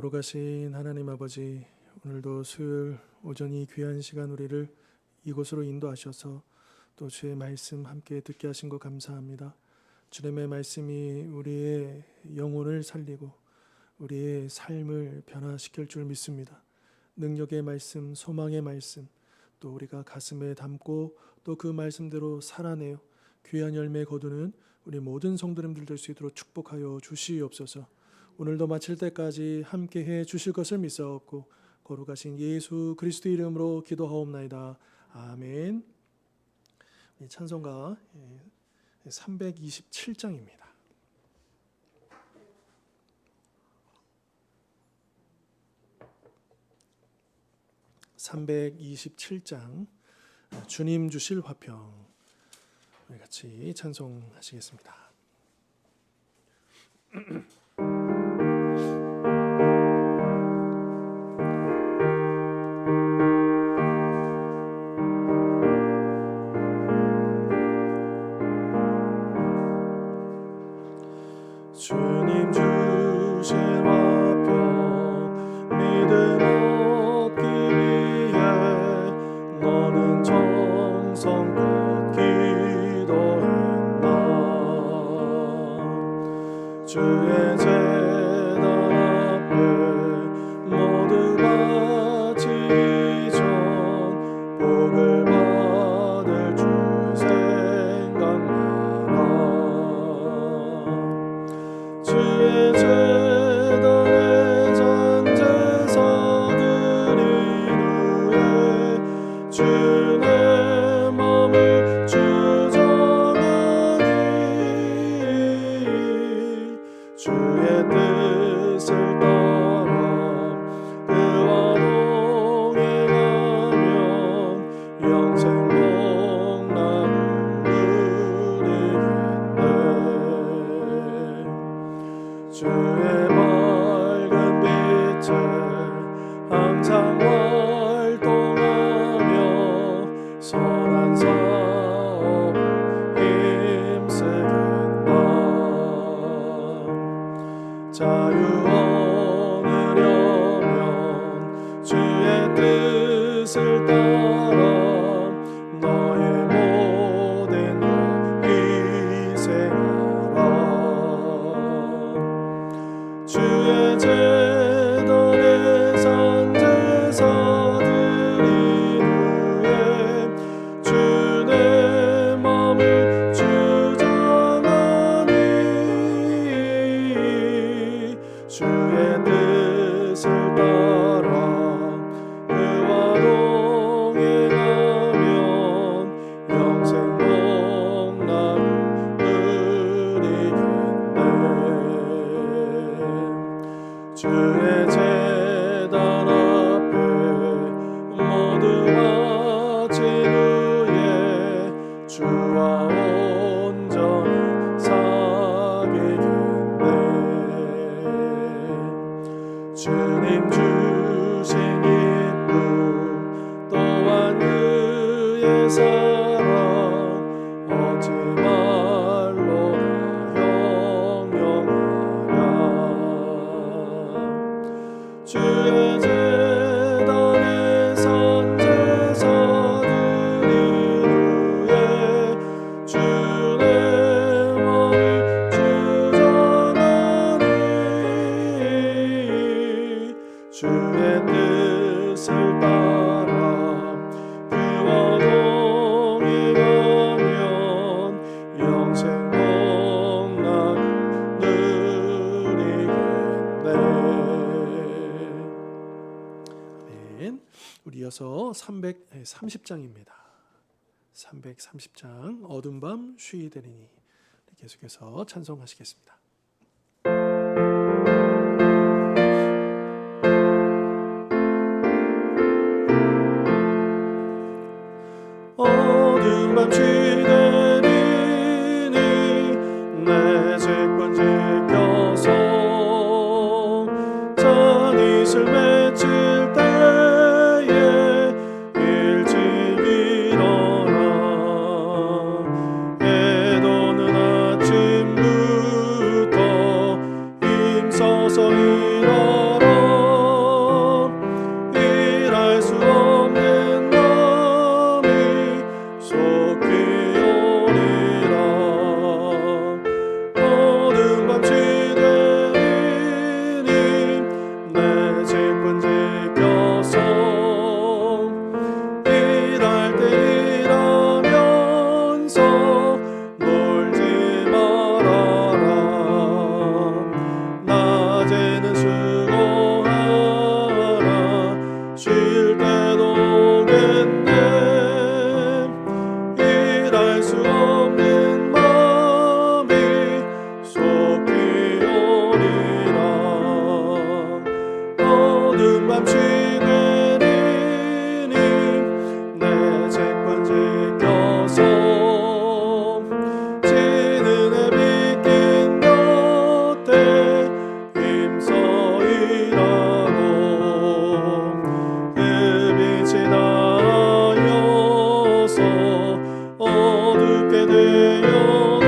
걸어가신 하나님 아버지, 오늘도 수요일 오전이 귀한 시간 우리를 이곳으로 인도하셔서 또 주의 말씀 함께 듣게 하신 것 감사합니다. 주님의 말씀이 우리의 영혼을 살리고 우리의 삶을 변화시킬 줄 믿습니다. 능력의 말씀, 소망의 말씀, 또 우리가 가슴에 담고 또 그 말씀대로 살아내어 귀한 열매 거두는 우리 모든 성도님들 될 수 있도록 축복하여 주시옵소서. 오늘도 마칠 때까지 함께해 주실 것을 믿사옵고 거룩하신 예수 그리스도 이름으로 기도하옵나이다. 아멘. 찬송가 327장입니다. (327장) 주님 주실 화평. 우리 같이 찬송하시겠습니다. 주님 주실 화평 믿음 얻기 위해 너는 정성껏 기도했나. 주의 제단 앞에 모두 바치기 전 복을 받을 주 생각나라. 주의 제단에 잔제사 드린 후에 주의 마음을 주장하니 주의 뜻을 따라 그와 동행하면 영생 복락을 누리겠네. 주의 밝은 빛에 항상 활동하며 선한 사업을 힘쓰겠다. 자유 얻으려면 주의 뜻을 따라 너의 모든 것 희생하라. 주의 제단에 산제사 드린 후에 주의 마음을 주장하니 주의 뜻을 따라 그와 동행하면 영생 복락을 누리겠네. 주의 제단 앞에 모두 바친 후에 주와 온전히 사귀겠네. 주님 주신 기쁨 또한 그의 사랑 어찌 말로나 영영하랴. 주의 제단에 산제사 드린 후에 주의 마음을 주장하니 주의 뜻을 따라 그와 동행하면 영생 복락을 누리겠네. 아멘. 우리 이어서 330장입니다. 330장 어두운 밤 쉬되리니 계속해서 찬송하시겠습니다. 어두운 밤 쉬되리니 내 직분 지켜서 잔이슬 맺힐 때에 일찍 일어나 애도는 아침부터 힘써서 일어나 밤시 되리니 내 채권 지켜서 지는 해 비긴 곁에 힘써 일하고 그 빛이 닿아여서 어둡게 되어도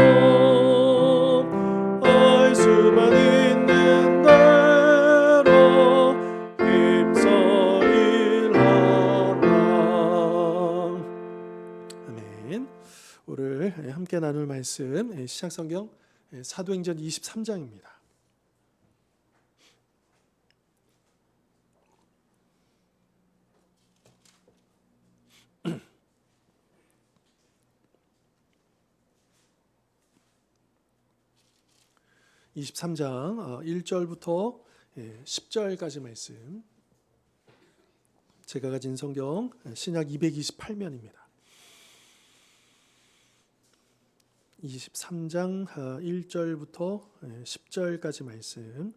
알 수만 있는 대로 힘써 일하라. 아멘. 오늘 함께 나눌 말씀 시작성경 사도행전 23장입니다. (23장) 1절부터 10절까지 말씀. 제가 가진 성경 신약 228면입니다. 23장 1절부터 10절까지 말씀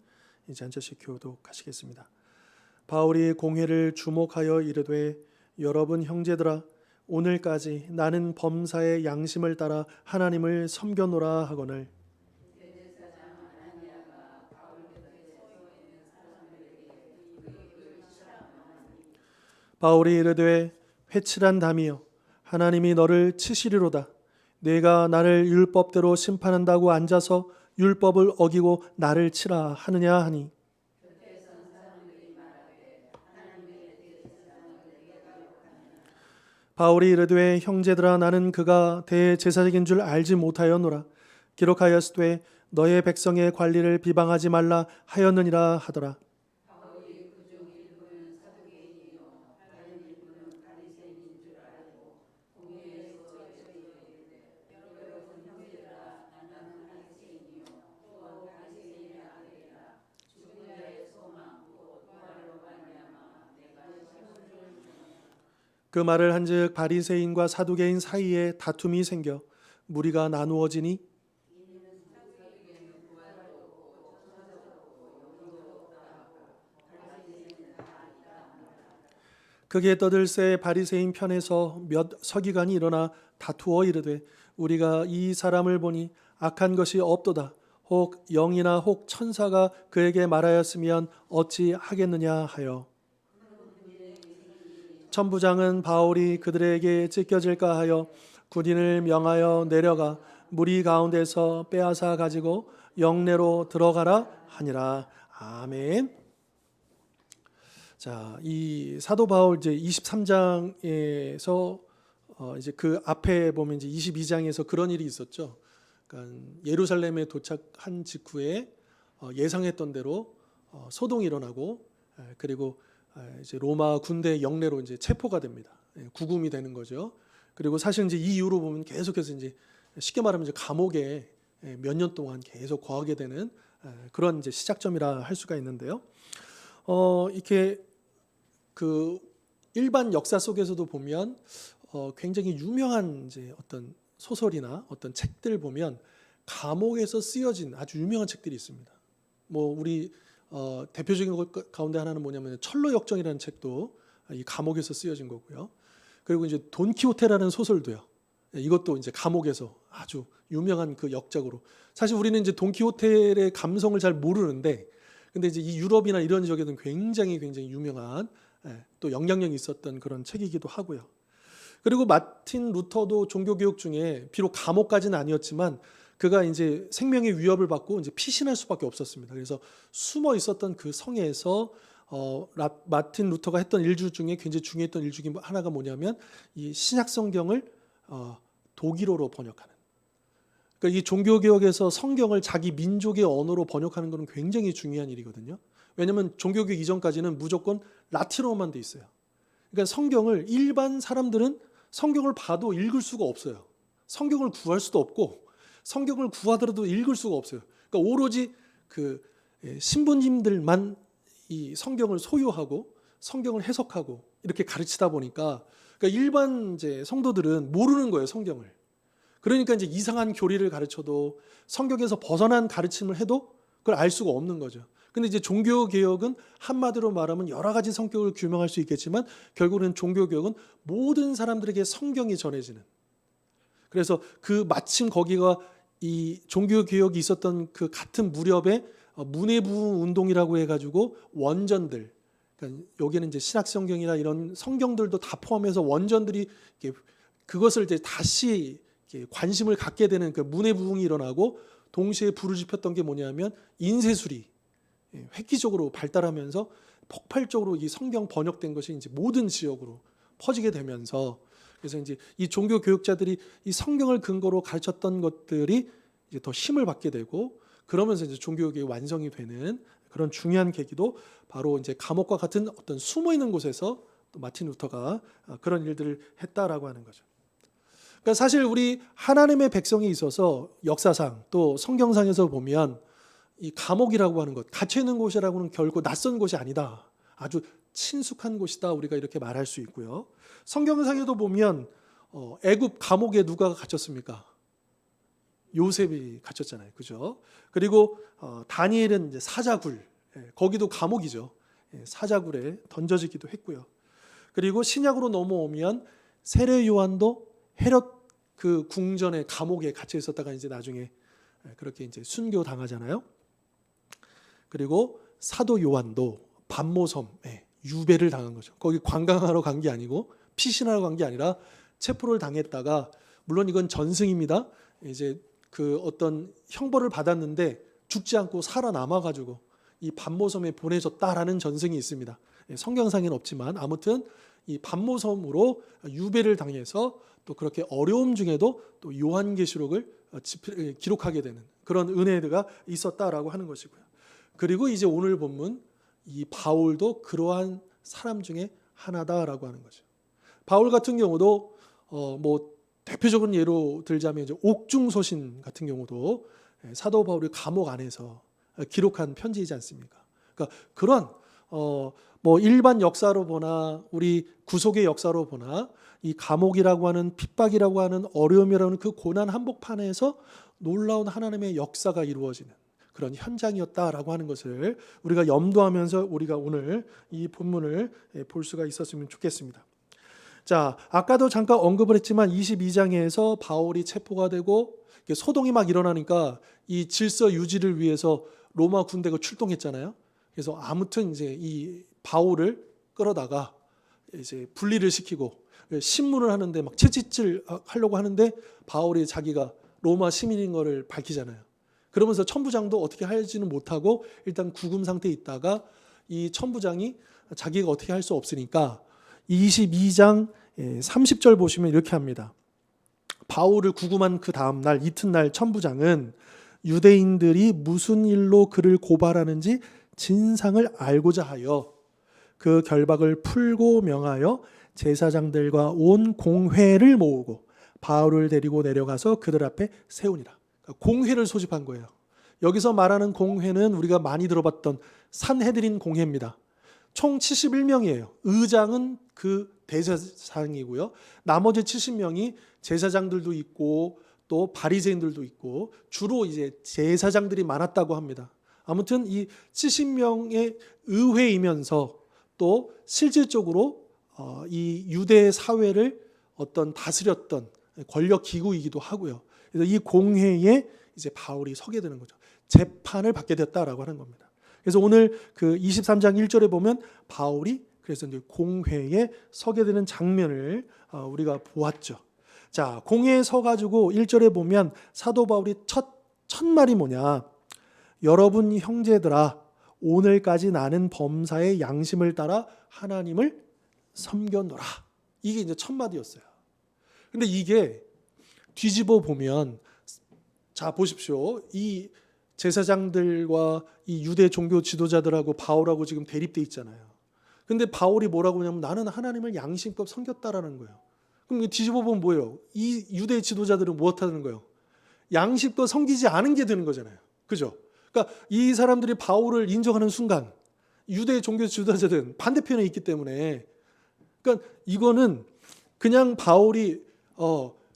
이제 한 절씩 교독하시겠습니다. 바울이 공회를 주목하여 이르되 여러분 형제들아 오늘까지 나는 범사의 양심을 따라 하나님을 섬겨노라 하거늘 바울이 이르되 회칠한 담이여 하나님이 너를 치시리로다. 내가 나를 율법대로 심판한다고 앉아서 율법을 어기고 나를 치라 하느냐 하니 바울이 이르되 형제들아 나는 그가 대제사장인 줄 알지 못하였노라. 기록하였으되 너의 백성의 관리를 비방하지 말라 하였느니라 하더라. 그 말을 한즉 바리새인과 사두개인 사이에 다툼이 생겨 무리가 나누어지니 그게 떠들새 바리새인 편에서 몇 서기관이 일어나 다투어 이르되 우리가 이 사람을 보니 악한 것이 없도다. 혹 영이나 혹 천사가 그에게 말하였으면 어찌 하겠느냐 하여 천부장은 바울이 그들에게 찢겨질까 하여 군인을 명하여 내려가 무리 가운데서 빼앗아 가지고 영내로 들어가라 하니라. 아멘. 자, 이 사도 바울 이제 23장에서 이제 그 앞에 보면 이제 22장에서 그런 일이 있었죠. 그러니까 예루살렘에 도착한 직후에 예상했던 대로 소동이 일어나고 그리고 이제 로마 군대 영내로 이제 체포가 됩니다. 구금이 되는 거죠. 그리고 사실 이제 이 이후로 보면 계속해서 이제 쉽게 말하면 이제 감옥에 몇 년 동안 계속 거하게 되는 그런 이제 시작점이라 할 수가 있는데요. 이렇게 그 일반 역사 속에서도 보면 굉장히 유명한 이제 어떤 소설이나 어떤 책들 보면 감옥에서 쓰여진 아주 유명한 책들이 있습니다. 뭐 우리 대표적인 것 가운데 하나는 뭐냐면 철로역정이라는 책도 이 감옥에서 쓰여진 거고요. 그리고 이제 돈키호테라는 소설도요. 이것도 이제 감옥에서 아주 유명한 그 역작으로. 사실 우리는 이제 돈키호테의 감성을 잘 모르는데, 근데 이제 이 유럽이나 이런 지역에는 굉장히 유명한 또 영향력이 있었던 그런 책이기도 하고요. 그리고 마틴 루터도 종교교육 중에 비록 감옥까지는 아니었지만 그가 이제 생명의 위협을 받고 이제 피신할 수밖에 없었습니다. 그래서 숨어 있었던 그 성에서 마틴 루터가 했던 일주 중에 굉장히 중요했던 일 중에 하나가 뭐냐면 이 신약 성경을 독일어로 번역하는. 그러니까 이 종교개혁에서 성경을 자기 민족의 언어로 번역하는 것은 굉장히 중요한 일이거든요. 왜냐하면 종교개혁 이전까지는 무조건 라틴어만 돼 있어요. 그러니까 성경을 일반 사람들은 성경을 봐도 읽을 수가 없어요. 성경을 구할 수도 없고 성경을 구하더라도 읽을 수가 없어요. 그러니까 오로지 그 신부님들만 이 성경을 소유하고 성경을 해석하고 이렇게 가르치다 보니까 그러니까 일반 이제 성도들은 모르는 거예요, 성경을. 그러니까 이제 이상한 교리를 가르쳐도 성경에서 벗어난 가르침을 해도 그걸 알 수가 없는 거죠. 근데 이제 종교 개혁은 한마디로 말하면 여러 가지 성격을 규명할 수 있겠지만 결국은 종교 개혁은 모든 사람들에게 성경이 전해지는. 그래서 그 마침 거기가 이 종교 개혁이 있었던 그 같은 무렵에 문해부흥 운동이라고 해가지고 원전들, 그러니까 여기는 이제 신약 성경이나 이런 성경들도 다 포함해서 원전들이 그것을 이제 다시 관심을 갖게 되는 그 문해부흥이 일어나고 동시에 불을 지폈던 게 뭐냐면 인쇄술이 획기적으로 발달하면서 폭발적으로 이 성경 번역된 것이 이제 모든 지역으로 퍼지게 되면서 그래서 이제 이 종교 교육자들이 이 성경을 근거로 가르쳤던 것들이 이제 더 힘을 받게 되고 그러면서 이제 종교개혁이 완성이 되는 그런 중요한 계기도 바로 이제 감옥과 같은 어떤 숨어 있는 곳에서 또 마틴 루터가 그런 일들을 했다라고 하는 거죠. 그러니까 사실 우리 하나님의 백성이 있어서 역사상 또 성경상에서 보면 이 감옥이라고 하는 것, 갇혀 있는 곳이라고는 결코 낯선 곳이 아니다. 아주 친숙한 곳이다. 우리가 이렇게 말할 수 있고요. 성경상에도 보면 애굽 감옥에 누가 갇혔습니까? 요셉이 갇혔잖아요. 그죠? 그리고 다니엘은 이제 사자굴, 거기도 감옥이죠. 사자굴에 던져지기도 했고요. 그리고 신약으로 넘어오면 세례 요한도 헤롯 그 궁전의 감옥에 갇혀 있었다가 이제 나중에 그렇게 이제 순교 당하잖아요. 그리고 사도 요한도 반모섬에 유배를 당한 거죠. 거기 관광하러 간 게 아니고 피신하러 간 게 아니라 체포를 당했다가 물론 이건 전승입니다. 이제 그 어떤 형벌을 받았는데 죽지 않고 살아남아 가지고 이 반모섬에 보내졌다라는 전승이 있습니다. 성경상에는 없지만 아무튼 이 반모섬으로 유배를 당해서 또 그렇게 어려움 중에도 또 요한계시록을 기록하게 되는 그런 은혜가 있었다라고 하는 것이고요. 그리고 이제 오늘 본문 이 바울도 그러한 사람 중에 하나다라고 하는 거죠. 바울 같은 경우도 뭐 대표적인 예로 들자면 이제 옥중서신 같은 경우도 사도 바울이 감옥 안에서 기록한 편지이지 않습니까? 그러니까 그런 뭐 일반 역사로 보나 우리 구속의 역사로 보나 이 감옥이라고 하는 핍박이라고 하는 어려움이라고 하는 그 고난 한복판에서 놀라운 하나님의 역사가 이루어지는 그런 현장이었다라고 하는 것을 우리가 염두하면서 우리가 오늘 이 본문을 볼 수가 있었으면 좋겠습니다. 자, 아까도 잠깐 언급을 했지만 22장에서 바울이 체포가 되고 소동이 막 일어나니까 이 질서 유지를 위해서 로마 군대가 출동했잖아요. 그래서 아무튼 이제 이 바울을 끌어다가 이제 분리를 시키고 신문을 하는데 막 채찍질 하려고 하는데 바울이 자기가 로마 시민인 거를 밝히잖아요. 그러면서 천부장도 어떻게 할지는 못하고 일단 구금 상태에 있다가 이 천부장이 자기가 어떻게 할 수 없으니까 22장 30절 보시면 이렇게 합니다. 바울을 구금한 그 다음 날 이튿날 천부장은 유대인들이 무슨 일로 그를 고발하는지 진상을 알고자 하여 그 결박을 풀고 명하여 제사장들과 온 공회를 모으고 바울을 데리고 내려가서 그들 앞에 세우니라. 공회를 소집한 거예요. 여기서 말하는 공회는 우리가 많이 들어봤던 산헤드린 공회입니다. 총 71명이에요. 의장은 그 대제사장이고요. 나머지 70명이 제사장들도 있고 또 바리새인들도 있고 주로 이제 제사장들이 많았다고 합니다. 아무튼 이 70명의 의회이면서 또 실질적으로 이 유대 사회를 어떤 다스렸던 권력 기구이기도 하고요. 그래서 이 공회에 이제 바울이 서게 되는 거죠. 재판을 받게 됐다라고 하는 겁니다. 그래서 오늘 그 23장 1절에 보면 바울이 그래서 이제 공회에 서게 되는 장면을 우리가 보았죠. 자, 공회에 서가지고 1절에 보면 사도 바울이 첫 말이 뭐냐? 여러분 형제들아, 오늘까지 나는 범사의 양심을 따라 하나님을 섬겨노라. 이게 이제 첫 마디였어요. 근데 이게 뒤집어 보면 자 보십시오. 이 제사장들과 이 유대 종교 지도자들하고 바울하고 지금 대립돼 있잖아요. 근데 바울이 뭐라고 하냐면 나는 하나님을 양심껏 섬겼다라는 거예요. 그럼 뒤집어 보면 뭐예요? 이 유대 지도자들은 무엇하는 거예요? 양심껏 섬기지 않은 게 되는 거잖아요. 그죠? 그러니까 이 사람들이 바울을 인정하는 순간 유대 종교 지도자들은 반대편에 있기 때문에 그러니까 이거는 그냥 바울이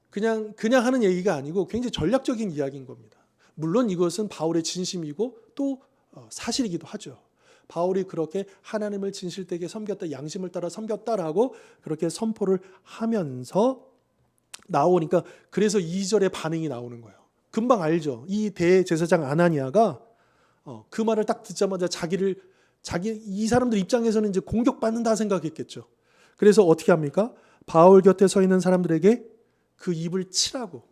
그냥 하는 얘기가 아니고 굉장히 전략적인 이야기인 겁니다. 물론 이것은 바울의 진심이고 또 사실이기도 하죠. 바울이 그렇게 하나님을 진실되게 섬겼다, 양심을 따라 섬겼다라고 그렇게 선포를 하면서 나오니까 그래서 2절에 반응이 나오는 거예요. 금방 알죠. 이 대제사장 아나니아가 그 말을 딱 듣자마자 이 사람들 입장에서는 이제 공격받는다 생각했겠죠. 그래서 어떻게 합니까? 바울 곁에 서 있는 사람들에게 그 입을 치라고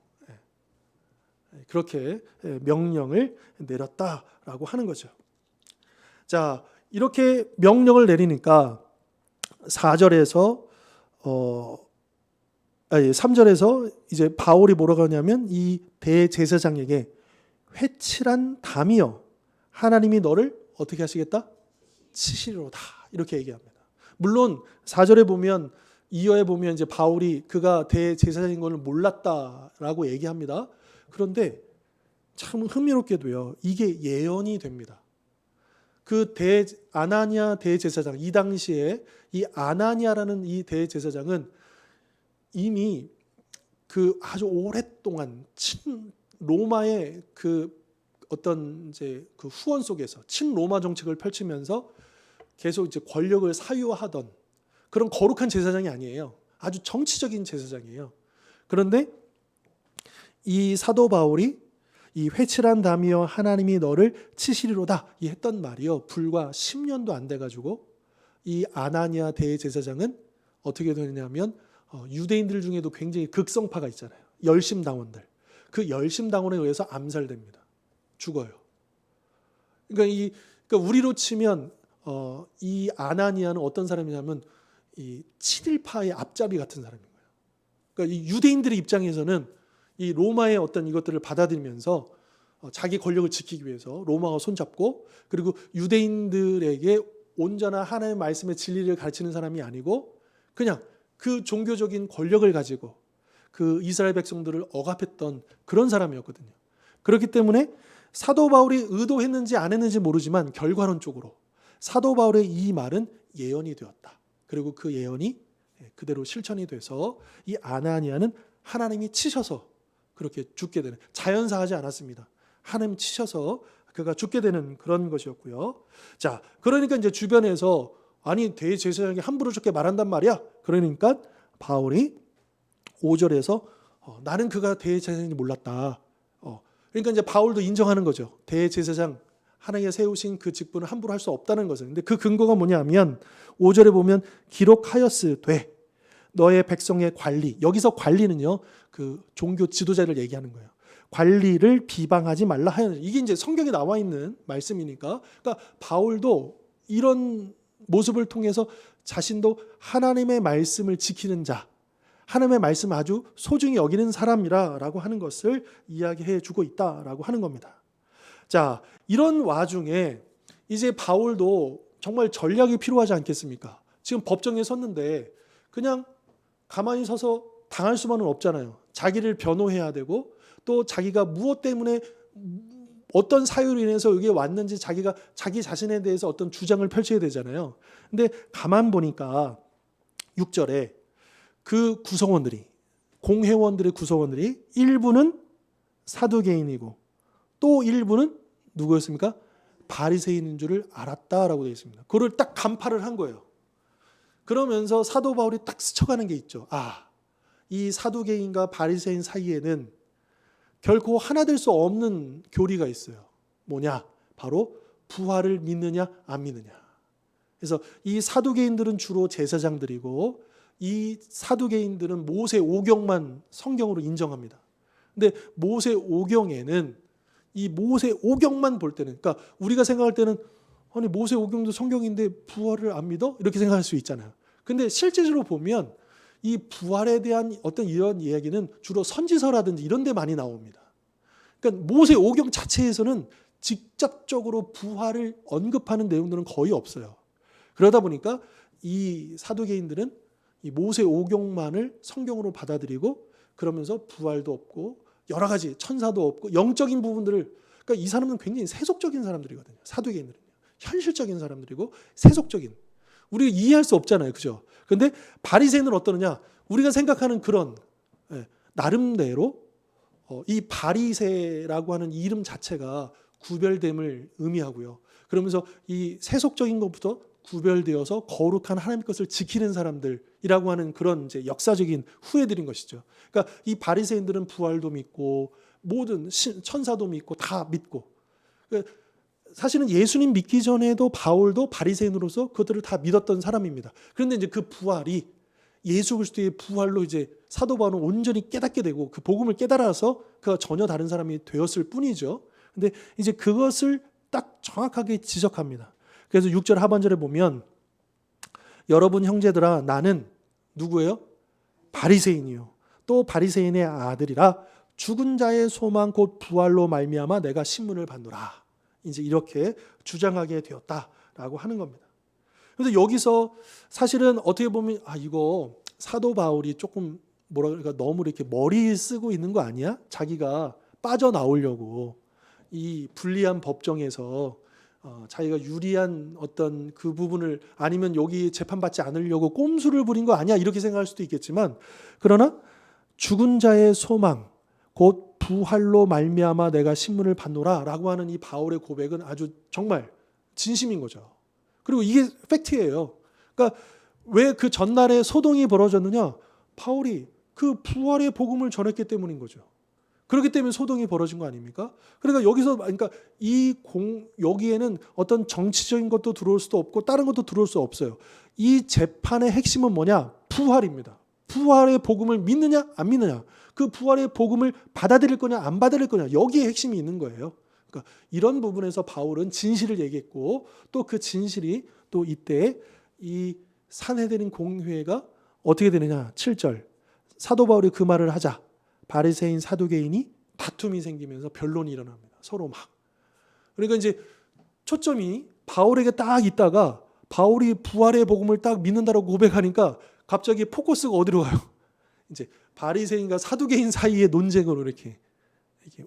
그렇게 명령을 내렸다라고 하는 거죠. 자, 이렇게 명령을 내리니까 3절에서 이제 바울이 뭐라고 하냐면 이 대제사장에게 회칠한 담이여 하나님이 너를 어떻게 하시겠다? 치시리로다. 이렇게 얘기합니다. 물론 4절에 보면 이어에 보면 이제 바울이 그가 대제사장인 것을 몰랐다라고 얘기합니다. 그런데 참 흥미롭게도요. 이게 예언이 됩니다. 그 아나니아 대제사장, 이 당시에 이 아나니아라는 이 대제사장은 이미 그 아주 오랫동안 로마의 그 어떤 이제 그 후원 속에서 친로마 정책을 펼치면서 계속 이제 권력을 사유하던 그런 거룩한 제사장이 아니에요. 아주 정치적인 제사장이에요. 그런데 이 사도 바울이 이 회칠한 담이여 하나님이 너를 치시리로다 이 했던 말이요. 불과 10년도 안 돼가지고 이 아나니아 대제사장은 어떻게 되냐면 유대인들 중에도 굉장히 극성파가 있잖아요. 열심당원들. 그 열심당원에 의해서 암살됩니다. 죽어요. 그러니까 우리로 치면 이 아나니아는 어떤 사람이냐면 이 친일파의 앞잡이 같은 사람인 거예요. 그러니까 이 유대인들의 입장에서는 이 로마의 어떤 이것들을 받아들이면서 자기 권력을 지키기 위해서 로마와 손잡고 그리고 유대인들에게 온전한 하나님의 말씀의 진리를 가르치는 사람이 아니고 그냥 그 종교적인 권력을 가지고 그 이스라엘 백성들을 억압했던 그런 사람이었거든요. 그렇기 때문에 사도 바울이 의도했는지 안 했는지 모르지만 결과론적으로 사도 바울의 이 말은 예언이 되었다. 그리고 그 예언이 그대로 실천이 돼서 이 아나니아는 하나님이 치셔서 그렇게 죽게 되는, 자연사하지 않았습니다. 하나님 치셔서 그가 죽게 되는 그런 것이었고요. 자, 그러니까 이제 주변에서 아니 대제사장이 함부로 저렇게 말한단 말이야. 그러니까 바울이 5절에서 나는 그가 대제사장인지 몰랐다. 그러니까 이제 바울도 인정하는 거죠. 대제사장 하나님이 세우신 그 직분을 함부로 할 수 없다는 것을. 근데 그 근거가 뭐냐면 5절에 보면 기록하였으되 너의 백성의 관리. 여기서 관리는요. 그 종교 지도자를 얘기하는 거예요. 관리를 비방하지 말라 하였느니라. 이게 이제 성경에 나와 있는 말씀이니까. 그러니까 바울도 이런 모습을 통해서 자신도 하나님의 말씀을 지키는 자, 하나님의 말씀을 아주 소중히 여기는 사람이라고 하는 것을 이야기해 주고 있다라고 하는 겁니다. 자, 이런 와중에 이제 바울도 정말 전략이 필요하지 않겠습니까? 지금 법정에 섰는데 그냥 가만히 서서 당할 수만은 없잖아요. 자기를 변호해야 되고 또 자기가 무엇 때문에 어떤 사유로 인해서 여기에 왔는지 자기가 자기 자신에 대해서 어떤 주장을 펼쳐야 되잖아요. 근데 가만 보니까 6절에 그 구성원들이, 공회원들의 구성원들이 일부는 사두개인이고 또 일부는 누구였습니까? 바리새인인 줄을 알았다라고 되어 있습니다. 그걸 딱 간파를 한 거예요. 그러면서 사도 바울이 딱 스쳐가는 게 있죠. 이 사두개인과 바리새인 사이에는 결코 하나 될 수 없는 교리가 있어요. 뭐냐? 바로 부활을 믿느냐 안 믿느냐. 그래서 이 사두개인들은 주로 제사장들이고 이 사두개인들은 모세 오경만 성경으로 인정합니다. 근데 모세 오경에는 이 모세 오경만 볼 때는, 그러니까 우리가 생각할 때는 아니 모세 오경도 성경인데 부활을 안 믿어? 이렇게 생각할 수 있잖아요. 근데 실제로 보면 이 부활에 대한 어떤 이런 이야기는 주로 선지서라든지 이런 데 많이 나옵니다. 그러니까 모세 오경 자체에서는 직접적으로 부활을 언급하는 내용들은 거의 없어요. 그러다 보니까 이 사두개인들은 이 모세 오경만을 성경으로 받아들이고 그러면서 부활도 없고 여러 가지 천사도 없고 영적인 부분들을, 그러니까 이 사람은 굉장히 세속적인 사람들이거든요. 사두개인들은요. 현실적인 사람들이고 세속적인. 우리가 이해할 수 없잖아요. 그죠? 그런데 바리새인은 어떠느냐? 우리가 생각하는 그런 나름대로 이 바리새라고 하는 이름 자체가 구별됨을 의미하고요. 그러면서 이 세속적인 것부터 구별되어서 거룩한 하나님의 것을 지키는 사람들이라고 하는 그런 이제 역사적인 후예들인 것이죠. 그러니까 이 바리새인들은 부활도 믿고 모든 천사도 믿고 다 믿고, 그러니까 사실은 예수님 믿기 전에도 바울도 바리새인으로서 그것들을 다 믿었던 사람입니다. 그런데 이제 그 부활이 예수 그리스도의 부활로 이제 사도 바울은 온전히 깨닫게 되고 그 복음을 깨달아서 그가 전혀 다른 사람이 되었을 뿐이죠. 근데 이제 그것을 딱 정확하게 지적합니다. 그래서 6절 하반절에 보면 여러분 형제들아 나는 누구예요? 바리새인이요. 또 바리새인의 아들이라 죽은 자의 소망 곧 부활로 말미암아 내가 신문을 받노라. 이제 이렇게 주장하게 되었다라고 하는 겁니다. 그래서 여기서 사실은 어떻게 보면 이거 사도 바울이 조금 뭐라 그럴까 너무 이렇게 머리 쓰고 있는 거 아니야? 자기가 빠져나오려고 이 불리한 법정에서 자기가 유리한 어떤 그 부분을 아니면 여기 재판받지 않으려고 꼼수를 부린 거 아니야? 이렇게 생각할 수도 있겠지만 그러나 죽은 자의 소망 곧 부활로 말미암아 내가 신문을 받노라라고 하는 이 바울의 고백은 아주 정말 진심인 거죠. 그리고 이게 팩트예요. 그러니까 왜 그 전날에 소동이 벌어졌느냐? 바울이 그 부활의 복음을 전했기 때문인 거죠. 그렇기 때문에 소동이 벌어진 거 아닙니까? 그러니까 그러니까 여기에는 어떤 정치적인 것도 들어올 수도 없고 다른 것도 들어올 수 없어요. 이 재판의 핵심은 뭐냐? 부활입니다. 부활의 복음을 믿느냐 안 믿느냐, 그 부활의 복음을 받아들일 거냐 안 받아들일 거냐, 여기에 핵심이 있는 거예요. 그러니까 이런 부분에서 바울은 진실을 얘기했고 또 그 진실이 또 이때 이 산헤드린 공회가 어떻게 되느냐. 7절 사도 바울이 그 말을 하자 바리새인 사두개인이 다툼이 생기면서 변론이 일어납니다. 서로 막. 그러니까 이제 초점이 바울에게 딱 있다가 바울이 부활의 복음을 딱 믿는다고 고백하니까 갑자기 포커스가 어디로 가요? 이제 바리새인과 사두개인 사이의 논쟁으로 이렇게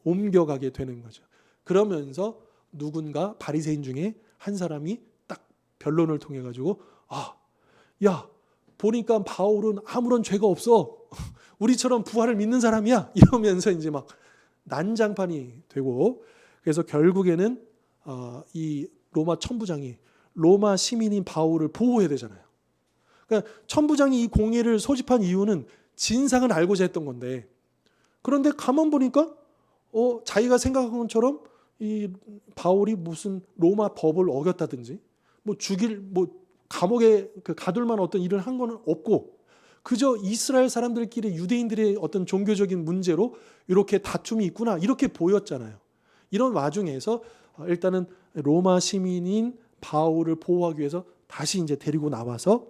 옮겨가게 되는 거죠. 그러면서 누군가 바리새인 중에 한 사람이 딱 변론을 통해 가지고 야 보니까 바울은 아무런 죄가 없어. 우리처럼 부활을 믿는 사람이야. 이러면서 이제 막 난장판이 되고, 그래서 결국에는 이 로마 천부장이 로마 시민인 바울을 보호해야 되잖아요. 그러니까 천부장이 이 공회를 소집한 이유는 진상을 알고자 했던 건데, 그런데 가만 보니까 자기가 생각한 것처럼 이 바울이 무슨 로마 법을 어겼다든지 감옥에 가둘 만한 어떤 일을 한 거는 없고 그저 이스라엘 사람들끼리 유대인들의 어떤 종교적인 문제로 이렇게 다툼이 있구나 이렇게 보였잖아요. 이런 와중에서 일단은 로마 시민인 바울을 보호하기 위해서 다시 이제 데리고 나와서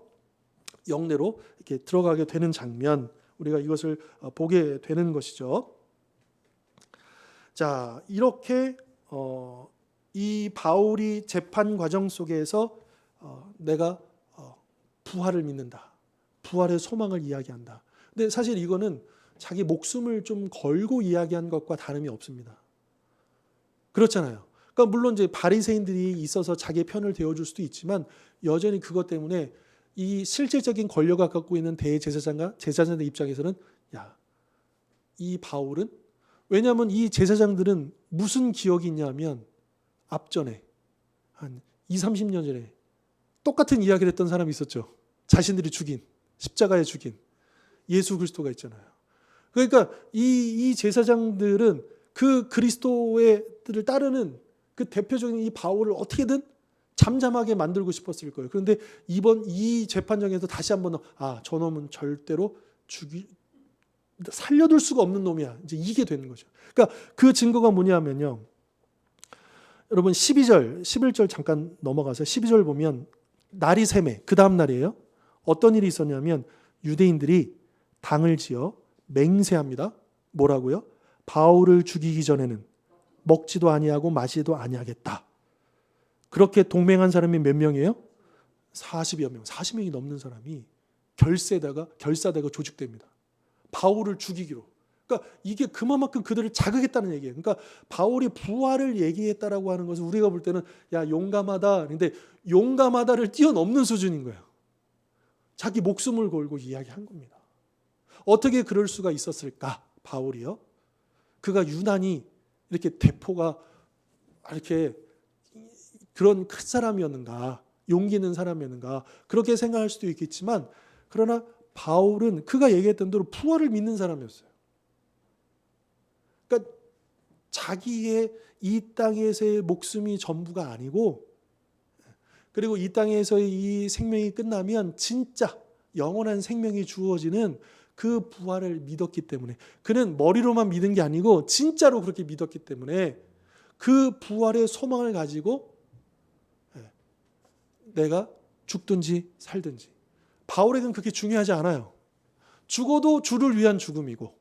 영내로 이렇게 들어가게 되는 장면, 우리가 이것을 보게 되는 것이죠. 자, 이렇게 이 바울이 재판 과정 속에서 내가 부활을 믿는다, 부활의 소망을 이야기한다. 근데 사실 이거는 자기 목숨을 좀 걸고 이야기한 것과 다름이 없습니다. 그렇잖아요. 그러니까 물론 이제 바리새인들이 있어서 자기의 편을 대어줄 수도 있지만 여전히 그것 때문에 이 실질적인 권력을 갖고 있는 대제사장과 제사장들 입장에서는 이 바울은, 왜냐하면 이 제사장들은 무슨 기억이 있냐면 앞전에 한 20-30년 전에 똑같은 이야기를 했던 사람이 있었죠. 자신들이 죽인, 십자가에 죽인 예수 그리스도가 있잖아요. 그러니까 이 제사장들은 그 그리스도를 따르는 그 대표적인 이 바울을 어떻게든 잠잠하게 만들고 싶었을 거예요. 그런데 이번 이 재판정에서 다시 한번 저놈은 절대로 살려둘 수가 없는 놈이야. 이제 이게 되는 거죠. 그러니까 그 증거가 뭐냐면요. 여러분 12절, 11절 잠깐 넘어가서 12절 보면 날이 새매, 그 다음 날이에요. 어떤 일이 있었냐면 유대인들이 당을 지어 맹세합니다. 뭐라고요? 바울을 죽이기 전에는 먹지도 아니하고 마시지도 아니하겠다. 그렇게 동맹한 사람이 몇 명이에요? 40여 명, 40명이 넘는 사람이 결사대가 조직됩니다. 바울을 죽이기로. 그러니까 이게 그만큼 그들을 자극했다는 얘기예요. 그러니까 바울이 부활을 얘기했다라고 하는 것은 우리가 볼 때는 용감하다. 그런데 용감하다를 뛰어넘는 수준인 거예요. 자기 목숨을 걸고 이야기한 겁니다. 어떻게 그럴 수가 있었을까? 바울이요. 그가 유난히 이렇게 대포가 이렇게 그런 큰 사람이었는가, 용기 있는 사람이었는가, 그렇게 생각할 수도 있겠지만, 그러나 바울은 그가 얘기했던 대로 부활을 믿는 사람이었어요. 그러니까 자기의 이 땅에서의 목숨이 전부가 아니고, 그리고 이 땅에서의 이 생명이 끝나면 진짜 영원한 생명이 주어지는 그 부활을 믿었기 때문에, 그는 머리로만 믿은 게 아니고 진짜로 그렇게 믿었기 때문에 그 부활의 소망을 가지고 내가 죽든지 살든지, 바울에게는 그렇게 중요하지 않아요. 죽어도 주를 위한 죽음이고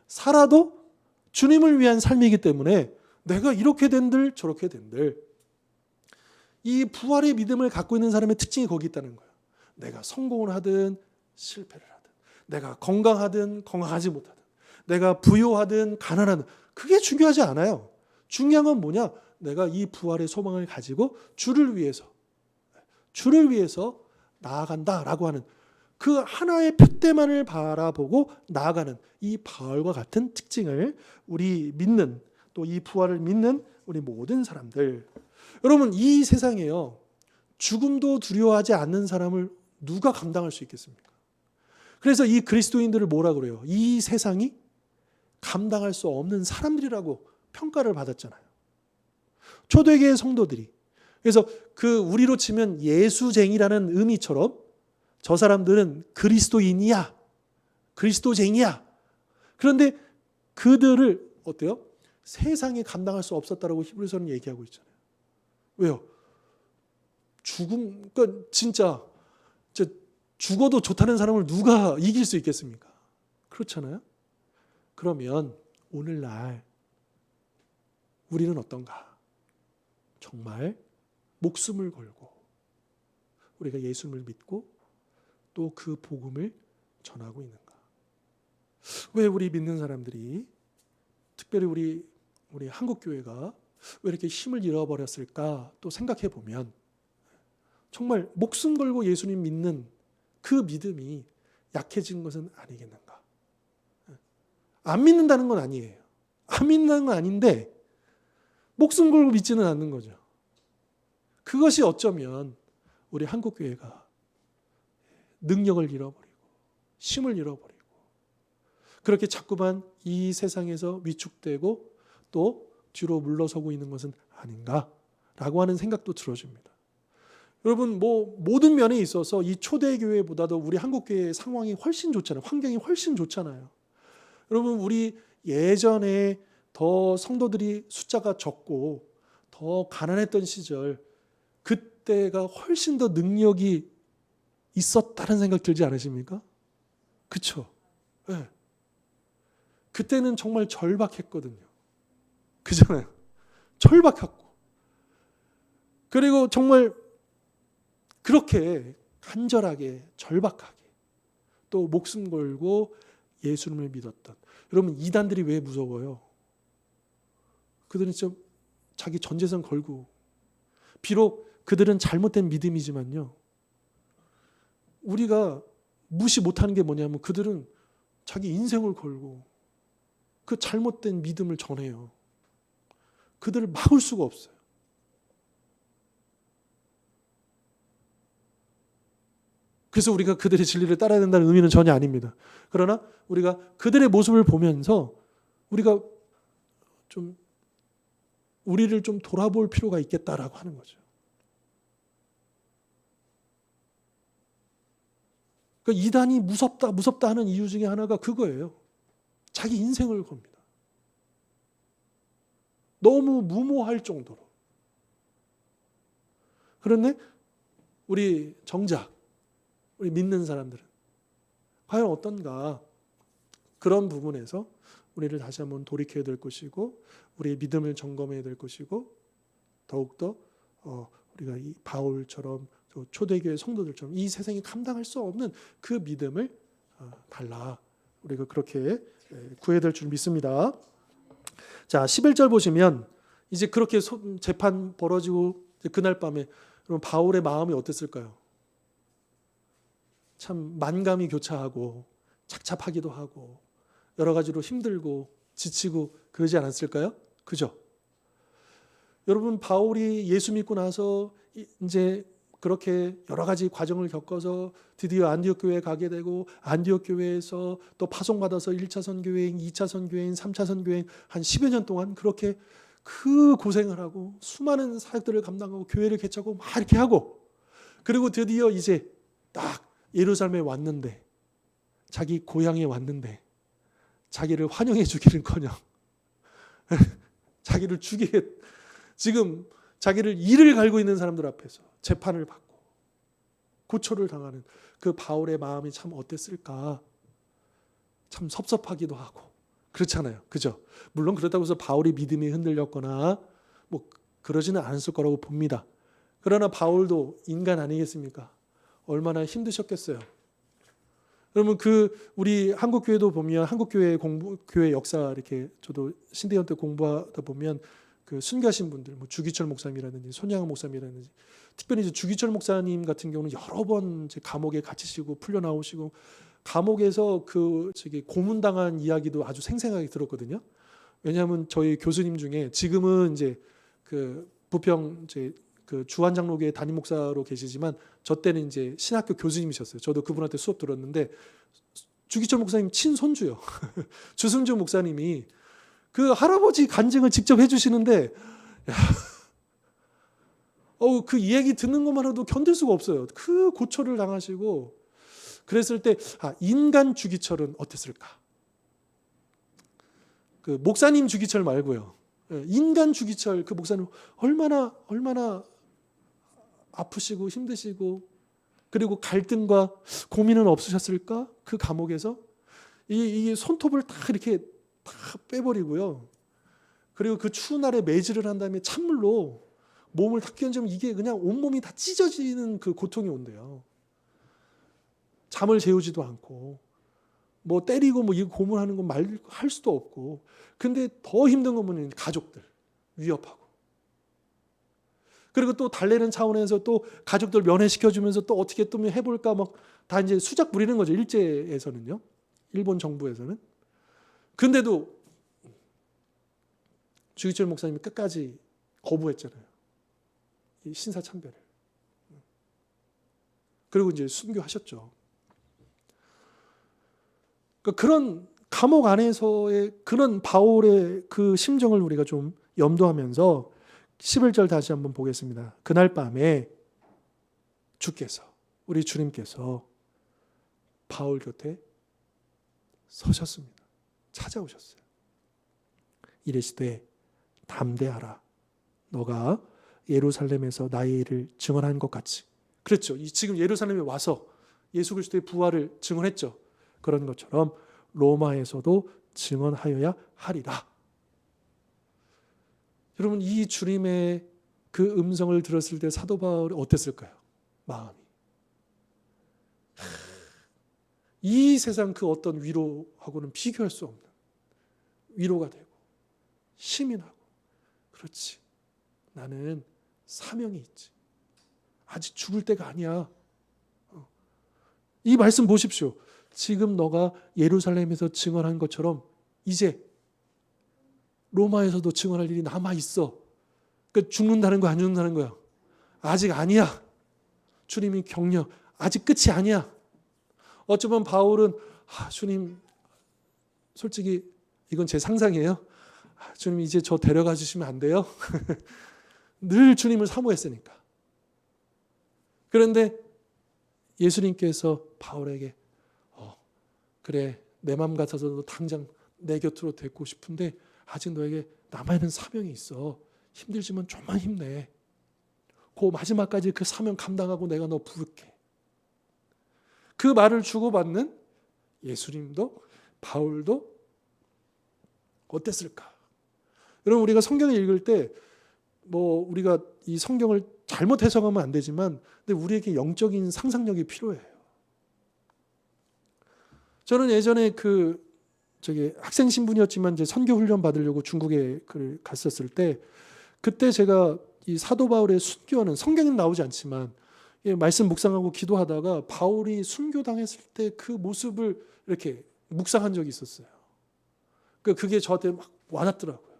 살아도 주님을 위한 삶이기 때문에 내가 이렇게 된들 저렇게 된들, 이 부활의 믿음을 갖고 있는 사람의 특징이 거기 있다는 거예요. 내가 성공을 하든 실패를 하든, 내가 건강하든 건강하지 못하든, 내가 부유하든 가난하든 그게 중요하지 않아요. 중요한 건 뭐냐? 내가 이 부활의 소망을 가지고 주를 위해서 나아간다라고 하는 그 하나의 표대만을 바라보고 나아가는 이 바울과 같은 특징을 우리 믿는, 또 이 부활을 믿는 우리 모든 사람들, 여러분 이 세상에요, 죽음도 두려워하지 않는 사람을 누가 감당할 수 있겠습니까? 그래서 이 그리스도인들을 뭐라 그래요? 이 세상이 감당할 수 없는 사람들이라고 평가를 받았잖아요. 초대교회 성도들이. 그래서 그 우리로 치면 예수쟁이라는 의미처럼 저 사람들은 그리스도인이야, 그리스도쟁이야. 그런데 그들을 어때요? 세상이 감당할 수 없었다라고 히브리서는 얘기하고 있잖아요. 왜요? 그러니까 진짜 죽어도 좋다는 사람을 누가 이길 수 있겠습니까? 그렇잖아요. 그러면 오늘날 우리는 어떤가? 정말 목숨을 걸고 우리가 예수님을 믿고 또 그 복음을 전하고 있는가? 왜 우리 믿는 사람들이, 특별히 우리 한국 교회가 왜 이렇게 힘을 잃어버렸을까? 또 생각해 보면 정말 목숨 걸고 예수님 믿는 그 믿음이 약해진 것은 아니겠는가? 안 믿는다는 건 아니에요. 안 믿는다는 건 아닌데 목숨 걸고 믿지는 않는 거죠. 그것이 어쩌면 우리 한국 교회가 능력을 잃어버리고 힘을 잃어버리고 그렇게 자꾸만 이 세상에서 위축되고 또 뒤로 물러서고 있는 것은 아닌가라고 하는 생각도 들어집니다. 여러분 모든 면에 있어서 이 초대교회보다도 우리 한국교회의 상황이 훨씬 좋잖아요. 환경이 훨씬 좋잖아요. 여러분 우리 예전에 더 성도들이 숫자가 적고 더 가난했던 시절, 그때가 훨씬 더 능력이 있었다는 생각 들지 않으십니까? 그렇죠? 네. 그때는 정말 절박했거든요. 그잖아요. 절박했고, 그리고 정말 그렇게 간절하게 절박하게 또 목숨 걸고 예수님을 믿었던, 여러분 이단들이 왜 무서워요? 그들은 진짜 자기 전 재산 걸고, 비록 그들은 잘못된 믿음이지만요, 우리가 무시 못하는 게 뭐냐면 그들은 자기 인생을 걸고 그 잘못된 믿음을 전해요. 그들을 막을 수가 없어요. 그래서 우리가 그들의 진리를 따라야 된다는 의미는 전혀 아닙니다. 그러나 우리가 그들의 모습을 보면서 우리가 우리를 좀 돌아볼 필요가 있겠다라고 하는 거죠. 그러니까 이단이 무섭다 하는 이유 중에 하나가 그거예요. 자기 인생을 겁니다. 너무 무모할 정도로. 그런데 우리 믿는 사람들은 과연 어떤가? 그런 부분에서 우리를 다시 한번 돌이켜야 될 것이고, 우리의 믿음을 점검해야 될 것이고, 더욱더 우리가 이 바울처럼 초대교회 성도들처럼 이 세상이 감당할 수 없는 그 믿음을 달라, 우리가 그렇게 구해야 될 줄 믿습니다. 자, 11절 보시면 이제 그렇게 재판 벌어지고 그날 밤에 그럼 바울의 마음이 어땠을까요? 참 만감이 교차하고 착잡하기도 하고 여러 가지로 힘들고 지치고 그러지 않았을까요? 그죠? 여러분 바울이 예수 믿고 나서 이제 그렇게 여러 가지 과정을 겪어서 드디어 안디옥 교회에 가게 되고 안디옥 교회에서 또 파송받아서 1차 선교여행, 2차 선교여행, 3차 선교여행 한 10여 년 동안 그렇게 그 고생을 하고 수많은 사역들을 감당하고 교회를 개척하고 막 이렇게 하고 그리고 드디어 이제 딱 예루살렘에 왔는데 자기 고향에 왔는데 자기를 환영해 주기는커녕 자기를 죽이게 지금 자기를 이를 갈고 있는 사람들 앞에서 재판을 받고 고초를 당하는 그 바울의 마음이 참 어땠을까? 참 섭섭하기도 하고 그렇잖아요. 그죠? 물론 그렇다고 해서 바울이 믿음이 흔들렸거나 뭐 그러지는 않았을 거라고 봅니다. 그러나 바울도 인간 아니겠습니까? 얼마나 힘드셨겠어요. 그러면 우리 한국 교회도 보면 한국 교회 역사 이렇게 저도 신대원 때 공부하다 보면 그 순교하신 분들, 뭐 주기철 목사님이라든지 손양은 목사님이라든지 특별히 이제 주기철 목사님 같은 경우는 여러 번 이제 감옥에 갇히시고 풀려 나오시고 감옥에서 고문당한 이야기도 아주 생생하게 들었거든요. 왜냐하면 저희 교수님 중에 지금은 이제 그 부평 이제 그 주한장로교회 담임 목사로 계시지만 저 때는 이제 신학교 교수님이셨어요. 저도 그분한테 수업 들었는데 주기철 목사님 친손주요. 주승주 목사님이 그 할아버지 간증을 직접 해주시는데 그 이야기 듣는 것만으로도 견딜 수가 없어요. 그 고초를 당하시고 그랬을 때 인간 주기철은 어땠을까? 그 목사님 주기철 말고요. 인간 주기철 그 목사님 얼마나 아프시고 힘드시고 그리고 갈등과 고민은 없으셨을까? 그 감옥에서 이 손톱을 다 이렇게 다 빼버리고요. 그리고 그 추운 날에 매질을 한 다음에 찬물로 몸을 다 끼얹으면 이게 그냥 온몸이 다 찢어지는 그 고통이 온대요. 잠을 재우지도 않고 뭐 때리고 뭐 이거 고문하는 건 할 수도 없고 근데 더 힘든 건 뭐냐면 가족들 위협하고 그리고 또 달래는 차원에서 또 가족들 면회시켜주면서 또 어떻게 또 해볼까 막 다 이제 수작 부리는 거죠. 일제에서는요. 일본 정부에서는. 근데도 주기철 목사님이 끝까지 거부했잖아요. 이 신사참배를. 그리고 이제 순교하셨죠. 그러니까 그런 감옥 안에서의 그런 바울의 그 심정을 우리가 좀 염두하면서 11절 다시 한번 보겠습니다. 그날 밤에 주께서 우리 주님께서 바울 곁에 서셨습니다. 찾아오셨어요. 이르시되 담대하라. 너가 예루살렘에서 나의 일을 증언한 것 같이. 그렇죠. 지금 예루살렘에 와서 예수 그리스도의 부활을 증언했죠. 그런 것처럼 로마에서도 증언하여야 하리라. 여러분 이 주님의 그 음성을 들었을 때 사도 바울이 어땠을까요? 마음이. 이 세상 그 어떤 위로하고는 비교할 수 없는 위로가 되고 힘이 나고 그렇지. 나는 사명이 있지. 아직 죽을 때가 아니야. 이 말씀 보십시오. 지금 너가 예루살렘에서 증언한 것처럼 이제 로마에서도 증언할 일이 남아있어. 그러니까 죽는다는 거 안 죽는다는 거야. 아직 아니야. 주님이 격려. 아직 끝이 아니야. 어쩌면 바울은 주님 솔직히 이건 제 상상이에요. 주님 이제 저 데려가 주시면 안 돼요? 늘 주님을 사모했으니까. 그런데 예수님께서 바울에게 그래 내 마음 같아서도 당장 내 곁으로 데리고 싶은데 아직 너에게 남아있는 사명이 있어. 힘들지만 좀만 힘내. 그 마지막까지 그 사명 감당하고 내가 너 부를게. 그 말을 주고받는 예수님도 바울도 어땠을까? 여러분 우리가 성경을 읽을 때 뭐 우리가 이 성경을 잘못 해석하면 안 되지만 근데 우리에게 영적인 상상력이 필요해요. 저는 예전에 학생 신분이었지만 이제 선교 훈련 받으려고 중국에 갔었을 때 그때 제가 이 사도 바울의 순교하는 성경에는 나오지 않지만 말씀 묵상하고 기도하다가 바울이 순교당했을 때 그 모습을 이렇게 묵상한 적이 있었어요. 그게 저한테 막 와닿더라고요.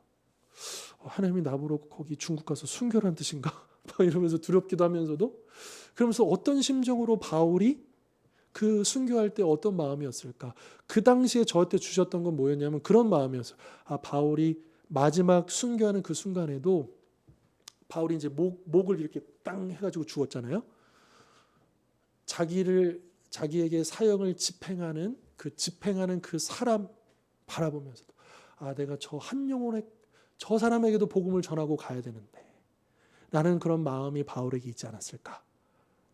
하나님이 나보고 거기 중국 가서 순교란 뜻인가? 막 이러면서 두렵기도 하면서도, 그러면서 어떤 심정으로 바울이 그 순교할 때 어떤 마음이었을까? 그 당시에 저한테 주셨던 건 뭐였냐면 그런 마음이었어요. 바울이 마지막 순교하는 그 순간에도 바울이 이제 목을 이렇게 땅 해가지고 죽었잖아요. 자기에게 사형을 집행하는 그 사람 바라보면서도 내가 저 한 영혼의 저 사람에게도 복음을 전하고 가야 되는데 라는 그런 마음이 바울에게 있지 않았을까?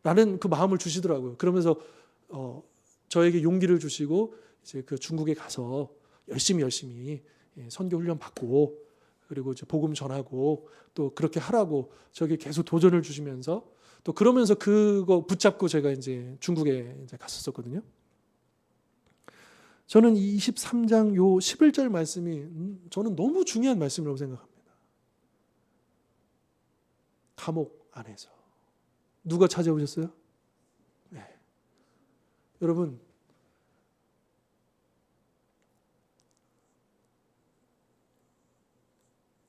라는 그 마음을 주시더라고요. 그러면서 저에게 용기를 주시고 이제 그 중국에 가서 열심히 선교 훈련 받고 그리고 이제 복음 전하고 또 그렇게 하라고 저에게 계속 도전을 주시면서 또 그러면서 그거 붙잡고 제가 이제 중국에 이제 갔었거든요. 저는 이 23장 요 11절 말씀이 저는 너무 중요한 말씀이라고 생각합니다. 감옥 안에서 누가 찾아오셨어요? 네. 여러분,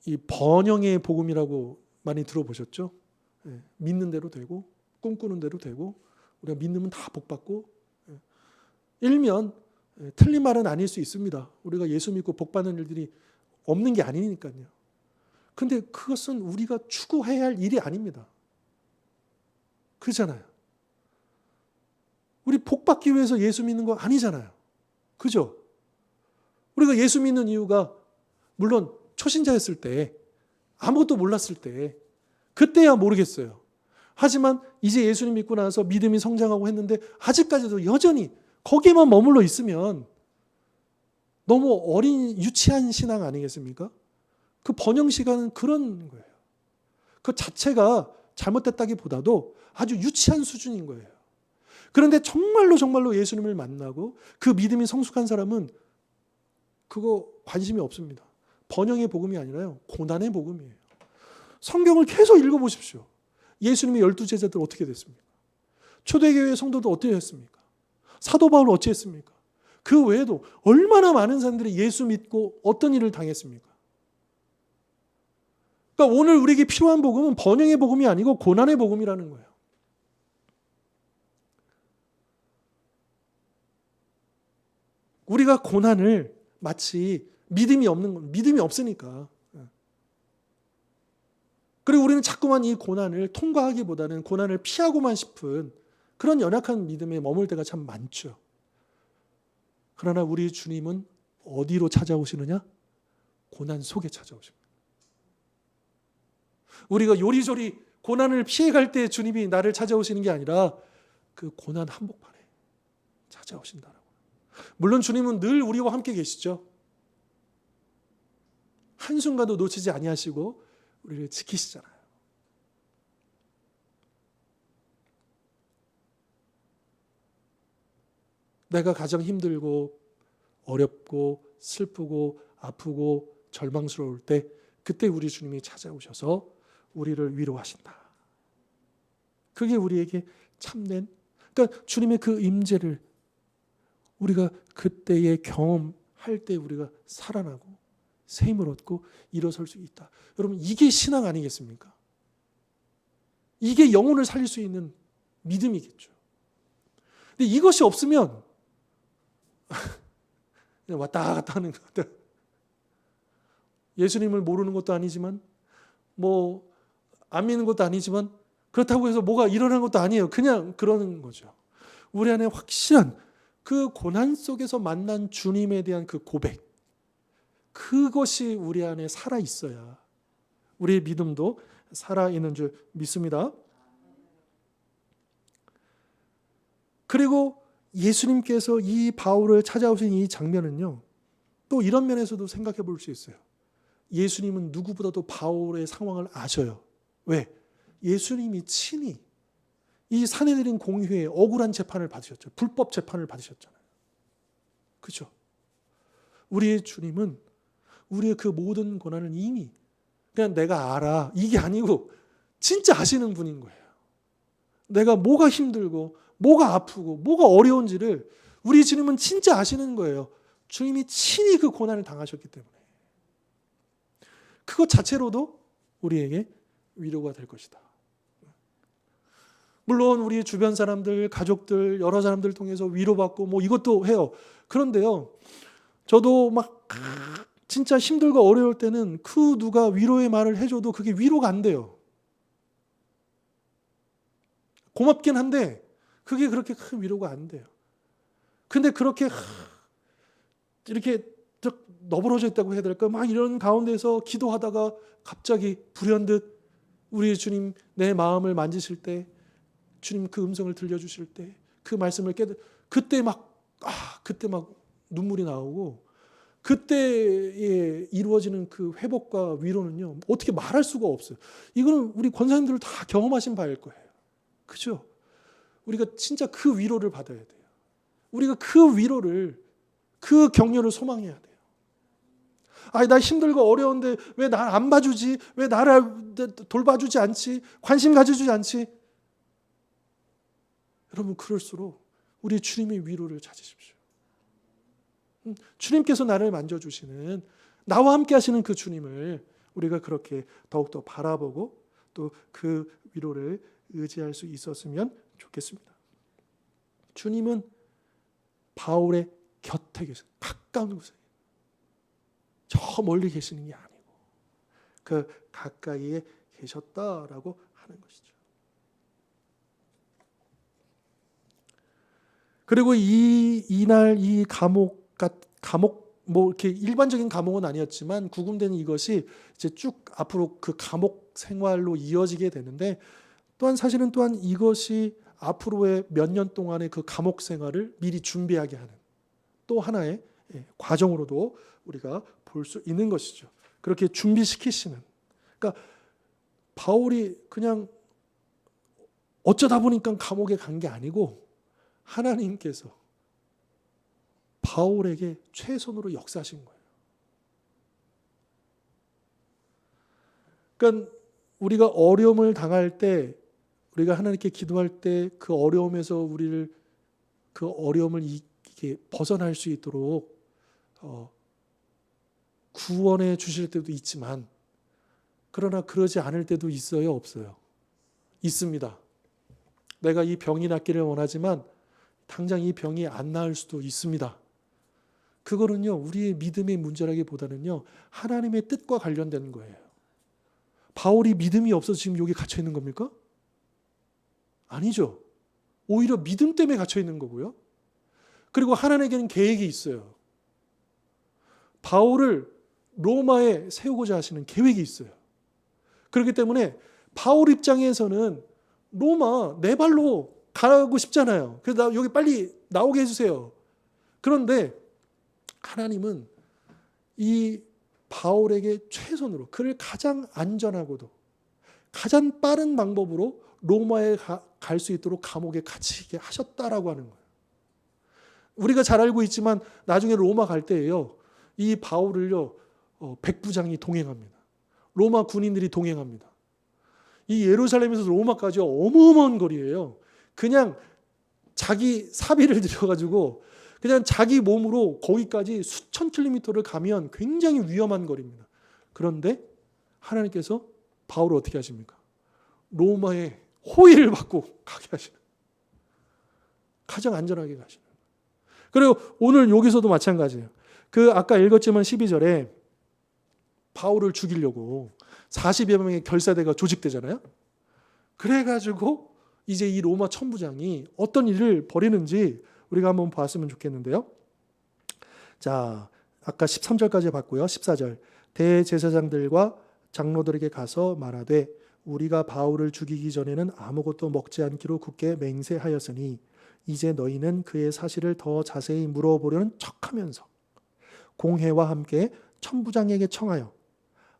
이 번영의 복음이라고 많이 들어보셨죠? 네. 믿는 대로 되고 꿈꾸는 대로 되고 우리가 믿으면 다 복받고, 일면 틀린 말은 아닐 수 있습니다. 우리가 예수 믿고 복받는 일들이 없는 게 아니니까요. 근데 그것은 우리가 추구해야 할 일이 아닙니다. 그렇잖아요. 우리 복받기 위해서 예수 믿는 거 아니잖아요. 그죠? 우리가 예수 믿는 이유가 물론 초신자였을 때 아무것도 몰랐을 때 그때야 모르겠어요. 하지만 이제 예수님 믿고 나서 믿음이 성장하고 했는데 아직까지도 여전히 거기에만 머물러 있으면 너무 어린 유치한 신앙 아니겠습니까? 그 번영 시간은 그런 거예요. 그 자체가 잘못됐다기보다도 아주 유치한 수준인 거예요. 그런데 정말로 예수님을 만나고 그 믿음이 성숙한 사람은 그거 관심이 없습니다. 번영의 복음이 아니라요, 고난의 복음이에요. 성경을 계속 읽어보십시오. 예수님의 12제자들 어떻게 됐습니까? 초대교회 성도들 어떻게 했습니까? 사도 바울 어찌 했습니까? 그 외에도 얼마나 많은 사람들이 예수 믿고 어떤 일을 당했습니까? 그러니까 오늘 우리에게 필요한 복음은 번영의 복음이 아니고 고난의 복음이라는 거예요. 우리가 고난을 마치 믿음이 없으니까. 그리고 우리는 자꾸만 이 고난을 통과하기보다는 고난을 피하고만 싶은 그런 연약한 믿음에 머물 때가 참 많죠. 그러나 우리 주님은 어디로 찾아오시느냐? 고난 속에 찾아오십니다. 우리가 요리조리 고난을 피해갈 때 주님이 나를 찾아오시는 게 아니라 그 고난 한복판에 찾아오신다라고. 물론 주님은 늘 우리와 함께 계시죠. 한순간도 놓치지 아니하시고 우리를 지키시잖아요. 내가 가장 힘들고 어렵고 슬프고 아프고 절망스러울 때 그때 우리 주님이 찾아오셔서 우리를 위로하신다. 그게 우리에게 참된, 그러니까 주님의 그 임재를 우리가 그때에 경험할 때 우리가 살아나고 새 힘을 얻고 일어설 수 있다. 여러분, 이게 신앙 아니겠습니까? 이게 영혼을 살릴 수 있는 믿음이겠죠. 근데 이것이 없으면 그냥 왔다 갔다 하는 것 같아요. 예수님을 모르는 것도 아니지만 안 믿는 것도 아니지만 그렇다고 해서 뭐가 일어나는 것도 아니에요. 그냥 그러는 거죠. 우리 안에 확실한 그 고난 속에서 만난 주님에 대한 그 고백, 그것이 우리 안에 살아있어야 우리의 믿음도 살아있는 줄 믿습니다. 그리고 예수님께서 이 바울을 찾아오신 이 장면은요, 또 이런 면에서도 생각해 볼 수 있어요. 예수님은 누구보다도 바울의 상황을 아셔요. 왜? 예수님이 친히 이 산헤드린 공회에 억울한 재판을 받으셨죠. 불법 재판을 받으셨잖아요. 그렇죠? 우리의 주님은 우리의 그 모든 고난을 이미 그냥 내가 알아, 이게 아니고 진짜 아시는 분인 거예요. 내가 뭐가 힘들고 뭐가 아프고 뭐가 어려운지를 우리 주님은 진짜 아시는 거예요. 주님이 친히 그 고난을 당하셨기 때문에. 그것 자체로도 우리에게 위로가 될 것이다. 물론 우리 주변 사람들, 가족들, 여러 사람들 통해서 위로받고 뭐 이것도 해요. 그런데요, 저도 막 진짜 힘들고 어려울 때는 그 누가 위로의 말을 해줘도 그게 위로가 안 돼요. 고맙긴 한데 그게 그렇게 큰 위로가 안 돼요. 근데 그렇게 이렇게 너부러져 있다고 해야 될까? 막 이런 가운데서 기도하다가 갑자기 불현듯 우리 주님 내 마음을 만지실 때, 주님 그 음성을 들려주실 때, 그 말씀을 그때 막 눈물이 나오고, 그때에 이루어지는 그 회복과 위로는요, 어떻게 말할 수가 없어요. 이거는 우리 권사님들 다 경험하신 바일 거예요. 그죠? 우리가 진짜 그 위로를 받아야 돼요. 우리가 그 위로를, 그 격려를 소망해야 돼요. 나 힘들고 어려운데 왜 날 안 봐주지? 왜 나를 돌봐주지 않지? 관심 가져주지 않지? 여러분, 그럴수록 우리 주님의 위로를 찾으십시오. 주님께서 나를 만져주시는, 나와 함께 하시는 그 주님을 우리가 그렇게 더욱더 바라보고 또 그 위로를 의지할 수 있었으면 좋겠습니다. 주님은 바울의 곁에 계세요. 가까운 곳에. 저 멀리 계시는 게 아니고 그 가까이에 계셨다라고 하는 것이죠. 그리고 이날 이 감옥 뭐 이렇게 일반적인 감옥은 아니었지만 구금된 이것이 이제 쭉 앞으로 그 감옥 생활로 이어지게 되는데, 사실은 또한 이것이 앞으로의 몇 년 동안의 그 감옥 생활을 미리 준비하게 하는 또 하나의 과정으로도 우리가 볼 수 있는 것이죠. 그렇게 준비시키시는. 그러니까 바울이 그냥 어쩌다 보니까 감옥에 간 게 아니고 하나님께서 바울에게 최선으로 역사하신 거예요. 그러니까 우리가 어려움을 당할 때, 우리가 하나님께 기도할 때 그 어려움에서 우리를, 그 어려움을 이렇게 벗어날 수 있도록 구원해 주실 때도 있지만, 그러나 그러지 않을 때도 있어요, 없어요? 있습니다. 내가 이 병이 낫기를 원하지만 당장 이 병이 안 나을 수도 있습니다. 그거는요, 우리의 믿음의 문제라기보다는요, 하나님의 뜻과 관련된 거예요. 바울이 믿음이 없어서 지금 여기 갇혀 있는 겁니까? 아니죠. 오히려 믿음 때문에 갇혀 있는 거고요. 그리고 하나님에게는 계획이 있어요. 바울을 로마에 세우고자 하시는 계획이 있어요. 그렇기 때문에 바울 입장에서는 로마 내 발로 가고 싶잖아요. 그래서 여기 빨리 나오게 해주세요. 그런데 하나님은 이 바울에게 최선으로, 그를 가장 안전하고도 가장 빠른 방법으로 로마에 갈 수 있도록 감옥에 갇히게 하셨다라고 하는 거예요. 우리가 잘 알고 있지만 나중에 로마 갈 때에요, 이 바울을요, 백부장이 동행합니다. 로마 군인들이 동행합니다. 이 예루살렘에서 로마까지 어마어마한 거리예요. 그냥 자기 사비를 들여가지고 그냥 자기 몸으로 거기까지 수천 킬로미터를 가면 굉장히 위험한 거리입니다. 그런데 하나님께서 바울을 어떻게 하십니까? 로마에 호의를 받고 가게 하시는, 가장 안전하게 가시는. 그리고 오늘 여기서도 마찬가지예요. 그 아까 읽었지만 12절에 바울을 죽이려고 40여 명의 결사대가 조직되잖아요. 그래가지고 이제 이 로마 천부장이 어떤 일을 벌이는지 우리가 한번 봤으면 좋겠는데요. 자, 아까 13절까지 봤고요. 14절. 대제사장들과 장로들에게 가서 말하되 우리가 바울을 죽이기 전에는 아무것도 먹지 않기로 굳게 맹세하였으니 이제 너희는 그의 사실을 더 자세히 물어보려는 척하면서 공회와 함께 천부장에게 청하여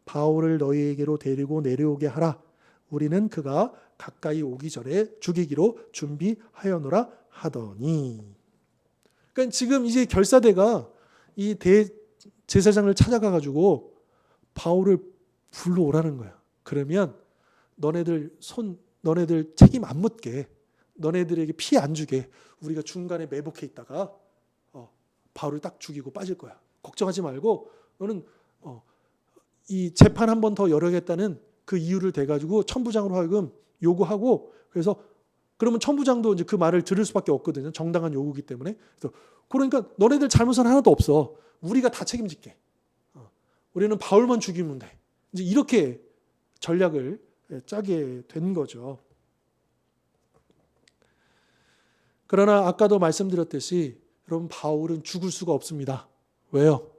바울을 너희에게로 데리고 내려오게 하라. 우리는 그가 가까이 오기 전에 죽이기로 준비하여노라 하더니. 그러니까 지금 이제 결사대가 이 대제사장을 찾아가가지고 바울을 불러오라는 거야. 그러면 너네들 책임 안 묻게, 너네들에게 피해 안 주게 우리가 중간에 매복해 있다가 바울을 딱 죽이고 빠질 거야. 걱정하지 말고 너는 이 재판 한 번 더 열어야겠다는 그 이유를 대가지고 천부장으로 하여금 요구하고, 그래서 그러면 천부장도 이제 그 말을 들을 수밖에 없거든요. 정당한 요구이기 때문에. 그래서 그러니까 너네들 잘못은 하나도 없어. 우리가 다 책임질게. 우리는 바울만 죽이면 돼. 이제 이렇게 전략을 짜게 된 거죠. 그러나 아까도 말씀드렸듯이 여러분, 바울은 죽을 수가 없습니다. 왜요?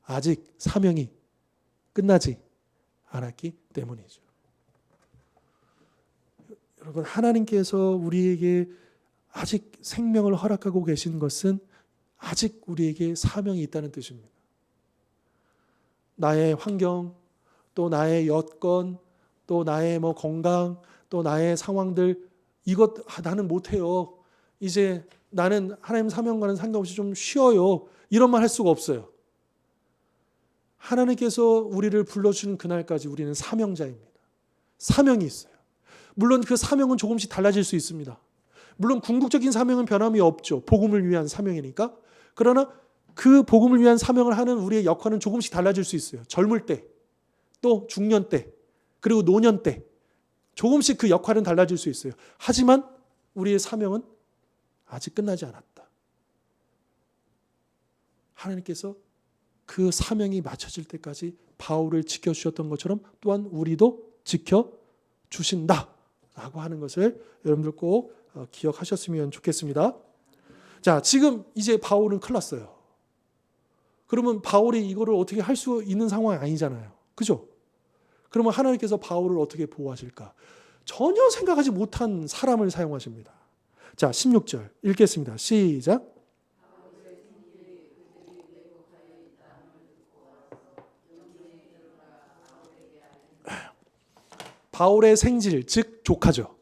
아직 사명이 끝나지 않았기 때문이죠. 여러분, 하나님께서 우리에게 아직 생명을 허락하고 계신 것은 아직 우리에게 사명이 있다는 뜻입니다. 나의 환경, 또 나의 여건, 또 나의 건강, 또 나의 상황들, 이것 나는 못해요. 이제 나는 하나님 사명과는 상관없이 좀 쉬어요. 이런 말 할 수가 없어요. 하나님께서 우리를 불러주는 그날까지 우리는 사명자입니다. 사명이 있어요. 물론 그 사명은 조금씩 달라질 수 있습니다. 물론 궁극적인 사명은 변함이 없죠. 복음을 위한 사명이니까. 그러나 그 복음을 위한 사명을 하는 우리의 역할은 조금씩 달라질 수 있어요. 젊을 때, 또 중년 때, 그리고 노년 때 조금씩 그 역할은 달라질 수 있어요. 하지만 우리의 사명은 아직 끝나지 않았다. 하나님께서 그 사명이 맞춰질 때까지 바울을 지켜주셨던 것처럼 또한 우리도 지켜주신다라고 하는 것을 여러분들 꼭 기억하셨으면 좋겠습니다. 자, 지금 이제 바울은 큰일 났어요. 그러면 바울이 이거를 어떻게 할 수 있는 상황이 아니잖아요. 그죠? 그러면 하나님께서 바울을 어떻게 보호하실까? 전혀 생각하지 못한 사람을 사용하십니다. 자, 16절 읽겠습니다. 시작. 바울의 생질, 즉 조카죠.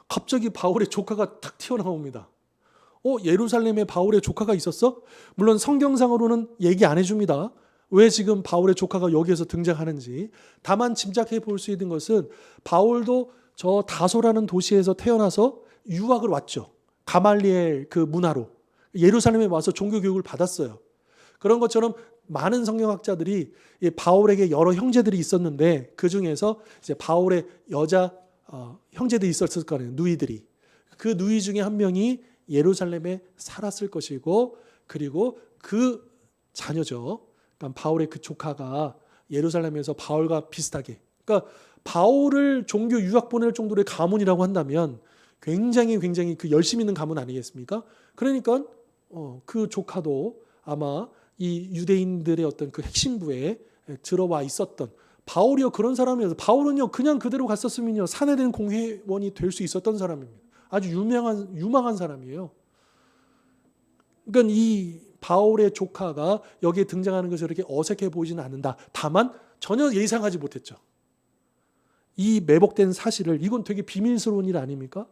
갑자기 바울의 조카가 탁 튀어나옵니다. 예루살렘에 바울의 조카가 있었어? 물론 성경상으로는 얘기 안 해줍니다. 왜 지금 바울의 조카가 여기에서 등장하는지. 다만 짐작해 볼 수 있는 것은 바울도 저 다소라는 도시에서 태어나서 유학을 왔죠. 가말리엘 그 문화로 예루살렘에 와서 종교 교육을 받았어요. 그런 것처럼 많은 성경학자들이 바울에게 여러 형제들이 있었는데 그 중에서 이제 바울의 여자 형제들이 있었을 거예요. 누이들이. 그 누이 중에 한 명이 예루살렘에 살았을 것이고, 그리고 그 자녀죠. 그러니까 바울의 그 조카가 예루살렘에서 바울과 비슷하게, 그러니까 바울을 종교 유학 보낼 정도의 가문이라고 한다면 굉장히 그 열심 있는 가문 아니겠습니까? 그러니까 그 조카도 아마 이 유대인들의 어떤 그 핵심부에 들어와 있었던, 바울이요 그런 사람이어서, 바울은요 그냥 그대로 갔었으면요 사내된 공회원이 될 수 있었던 사람입니다. 아주 유망한 사람이에요. 그러니까 이 바울의 조카가 여기에 등장하는 것이 그렇게 어색해 보이지는 않는다. 다만 전혀 예상하지 못했죠. 이 매복된 사실을, 이건 되게 비밀스러운 일 아닙니까?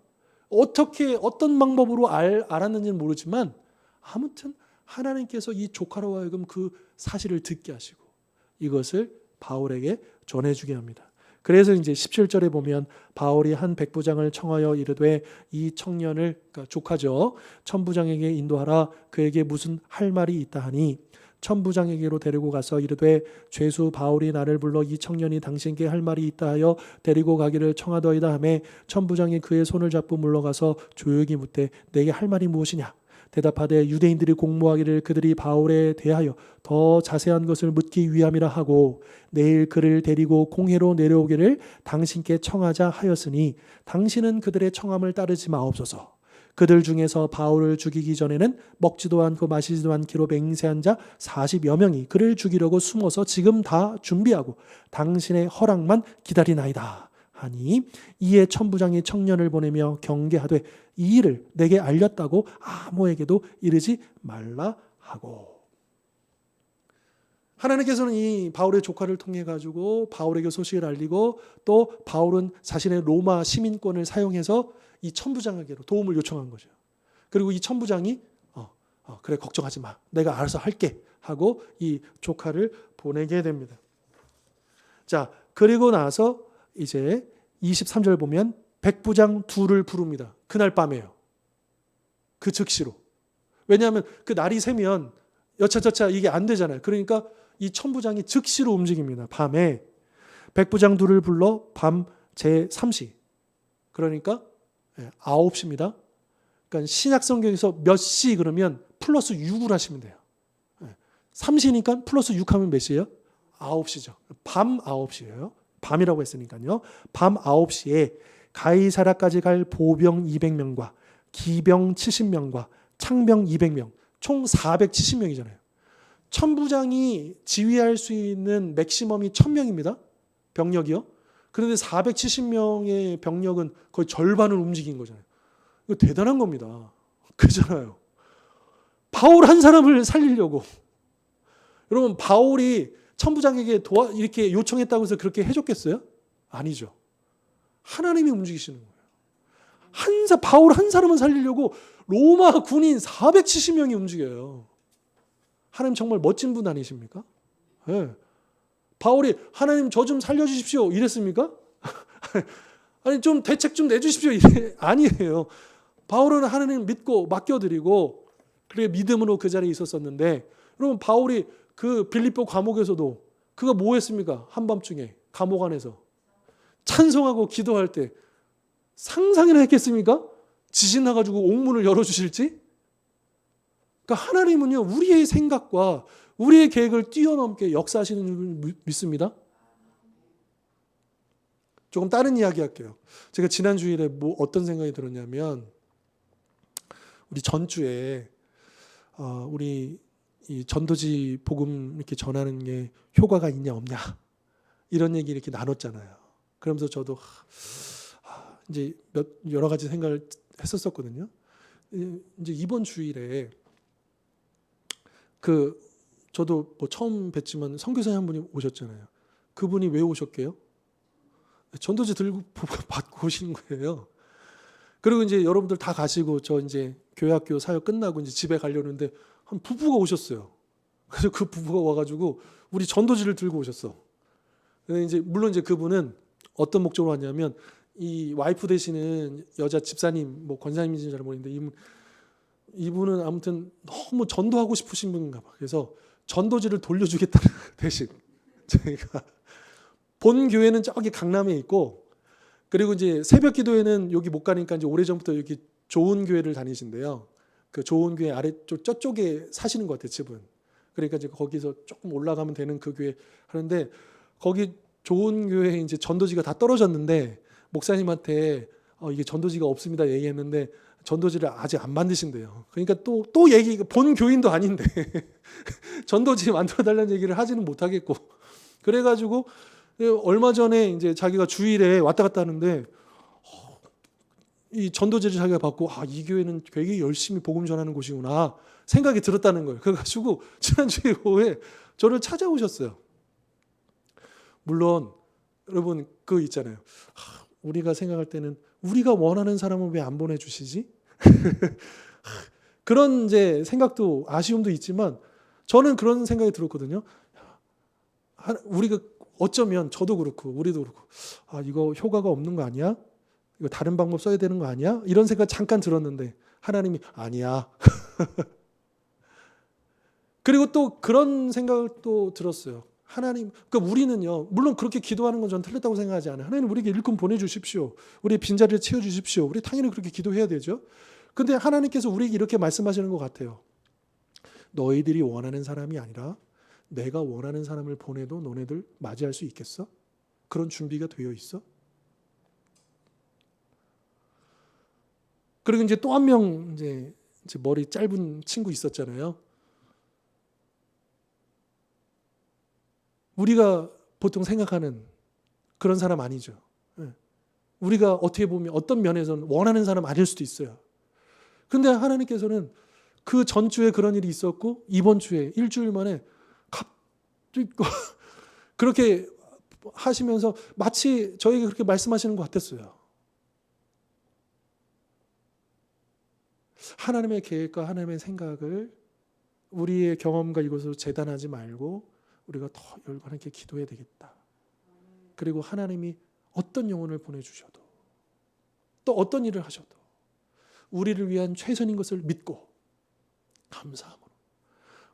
어떻게 어떤 방법으로 알았는지는 모르지만 아무튼 하나님께서 이 조카로 하여금 그 사실을 듣게 하시고 이것을 바울에게 전해주게 합니다. 그래서 이제 17절에 보면 바울이 한 백부장을 청하여 이르되 이 청년을, 그러니까 조카죠, 천부장에게 인도하라. 그에게 무슨 할 말이 있다 하니 천부장에게로 데리고 가서 이르되 죄수 바울이 나를 불러 이 청년이 당신께 할 말이 있다 하여 데리고 가기를 청하더이다 하매 천부장이 그의 손을 잡고 물러가서 조용히 묻되 내게 할 말이 무엇이냐. 대답하되 유대인들이 공모하기를 그들이 바울에 대하여 더 자세한 것을 묻기 위함이라 하고 내일 그를 데리고 공회로 내려오기를 당신께 청하자 하였으니 당신은 그들의 청함을 따르지 마옵소서. 그들 중에서 바울을 죽이기 전에는 먹지도 않고 마시지도 않기로 맹세한 자 40여 명이 그를 죽이려고 숨어서 지금 다 준비하고 당신의 허락만 기다리나이다 하니 이에 천부장이 청년을 보내며 경계하되 이 일을 내게 알렸다고 아무에게도 이르지 말라 하고. 하나님께서는 이 바울의 조카를 통해 가지고 바울에게 소식을 알리고, 또 바울은 자신의 로마 시민권을 사용해서 이 천부장에게로 도움을 요청한 거죠. 그리고 이 천부장이 그래 걱정하지 마, 내가 알아서 할게 하고 이 조카를 보내게 됩니다. 자, 그리고 나서 이제 23절 보면 백부장 둘을 부릅니다. 그날 밤에요. 그 즉시로. 왜냐하면 그 날이 새면 여차저차 이게 안 되잖아요. 그러니까 이 천부장이 즉시로 움직입니다. 밤에 백부장들을 불러 밤 제3시, 그러니까 9시입니다. 그러니까 신약 성경에서 몇 시 그러면 플러스 6을 하시면 돼요. 3시니까 플러스 6 하면 몇 시예요? 9시죠. 밤 9시예요. 밤이라고 했으니까요. 밤 9시에 가이사라까지 갈 보병 200명과 기병 70명과 창병 200명, 총 470명이잖아요. 천부장이 지휘할 수 있는 맥시멈이 1000명입니다. 병력이요. 그런데 470명의 병력은 거의 절반을 움직인 거잖아요. 이거 대단한 겁니다. 그렇잖아요. 바울 한 사람을 살리려고. 여러분, 바울이 천부장에게 이렇게 요청했다고 해서 그렇게 해줬겠어요? 아니죠. 하나님이 움직이시는 거예요. 바울 한 사람을 살리려고 로마 군인 470명이 움직여요. 하나님 정말 멋진 분 아니십니까? 네. 바울이 하나님 저 좀 살려주십시오 이랬습니까? 아니 좀 대책 좀 내주십시오 아니에요. 바울은 하나님 믿고 맡겨드리고 그래 믿음으로 그 자리에 있었었는데, 여러분 바울이 그 빌립보 감옥에서도 그가 뭐 했습니까? 한밤중에 감옥 안에서 찬송하고 기도할 때 상상이나 했겠습니까? 지진 나가지고 옥문을 열어주실지? 그러니까 하나님은요, 우리의 생각과 우리의 계획을 뛰어넘게 역사하시는 줄 믿습니다. 조금 다른 이야기 할게요. 제가 지난 주일에 어떤 생각이 들었냐면, 우리 전주에 우리 이 전도지 복음 이렇게 전하는 게 효과가 있냐 없냐 이런 얘기 이렇게 나눴잖아요. 그러면서 저도 이제 여러 가지 생각을 했었거든요. 이제 이번 주일에 저도 처음 뵀지만 선교사님 한 분이 오셨잖아요. 그분이 왜 오셨게요? 전도지 들고 받고 오시는 거예요. 그리고 이제 여러분들 다 가시고 저 이제 교회학교 사역 끝나고 이제 집에 가려는데 한 부부가 오셨어요. 그래서 그 부부가 와가지고 우리 전도지를 들고 오셨어. 근데 이제 물론 이제 그분은 어떤 목적으로 왔냐면, 이 와이프 되시는 여자 집사님, 권사님인지는 잘 모르겠는데 이분은 아무튼 너무 전도하고 싶으신 분인가 봐. 그래서 전도지를 돌려주겠다는 대신 저희가 본 교회는 저기 강남에 있고, 그리고 이제 새벽 기도회는 여기 못 가니까 이제 오래전부터 여기 좋은 교회를 다니신대요. 그 좋은 교회 아래쪽 저쪽에 사시는 것 같아요, 집은. 그러니까 이제 거기서 조금 올라가면 되는 그 교회 하는데, 거기 좋은 교회에 이제 전도지가 다 떨어졌는데 목사님한테 이게 전도지가 없습니다 얘기했는데 전도지를 아직 안 만드신대요. 그러니까 또 본 교인도 아닌데 전도지 만들어 달라는 얘기를 하지는 못하겠고, 그래가지고 얼마 전에 이제 자기가 주일에 왔다 갔다 하는데 이 전도지를 자기가 받고 이 교회는 되게 열심히 복음 전하는 곳이구나 생각이 들었다는 거예요. 그래가지고 지난주에 오후에 저를 찾아오셨어요. 물론 여러분 그 있잖아요. 우리가 생각할 때는 우리가 원하는 사람은 왜 안 보내주시지? 그런 이제 생각도 아쉬움도 있지만 저는 그런 생각이 들었거든요. 우리가 어쩌면 저도 그렇고 우리도 그렇고 이거 효과가 없는 거 아니야? 이거 다른 방법 써야 되는 거 아니야? 이런 생각 잠깐 들었는데 하나님이 아니야. 그리고 또 그런 생각을 또 들었어요. 하나님, 그러니까 우리는요, 물론 그렇게 기도하는 건 전 틀렸다고 생각하지 않아요. 하나님 우리에게 일꾼 보내주십시오. 우리의 빈자리를 채워주십시오. 우리 당연히 그렇게 기도해야 되죠. 근데 하나님께서 우리에게 이렇게 말씀하시는 것 같아요. 너희들이 원하는 사람이 아니라 내가 원하는 사람을 보내도 너네들 맞이할 수 있겠어? 그런 준비가 되어 있어? 그리고 이제 또 한 명 이제 머리 짧은 친구 있었잖아요. 우리가 보통 생각하는 그런 사람 아니죠. 우리가 어떻게 보면 어떤 면에서는 원하는 사람 아닐 수도 있어요. 근데 하나님께서는 그 전주에 그런 일이 있었고 이번 주에 일주일 만에 갑자기 그렇게 하시면서 마치 저에게 그렇게 말씀하시는 것 같았어요. 하나님의 계획과 하나님의 생각을 우리의 경험과 이것으로 재단하지 말고 우리가 더 열과 함께 기도해야 되겠다. 그리고 하나님이 어떤 영혼을 보내주셔도 또 어떤 일을 하셔도 우리를 위한 최선인 것을 믿고 감사함으로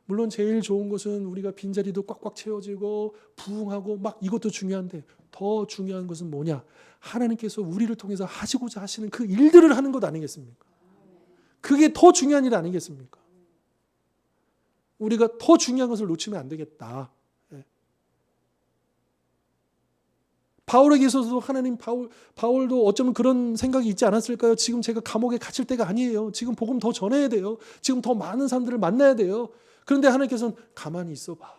물론 제일 좋은 것은 우리가 빈자리도 꽉꽉 채워지고 부흥하고 막 이것도 중요한데 더 중요한 것은 뭐냐? 하나님께서 우리를 통해서 하시고자 하시는 그 일들을 하는 것 아니겠습니까? 그게 더 중요한 일 아니겠습니까? 우리가 더 중요한 것을 놓치면 안 되겠다. 바울에게 있어서도 하나님 바울도 어쩌면 그런 생각이 있지 않았을까요? 지금 제가 감옥에 갇힐 때가 아니에요. 지금 복음 더 전해야 돼요. 지금 더 많은 사람들을 만나야 돼요. 그런데 하나님께서는 가만히 있어봐.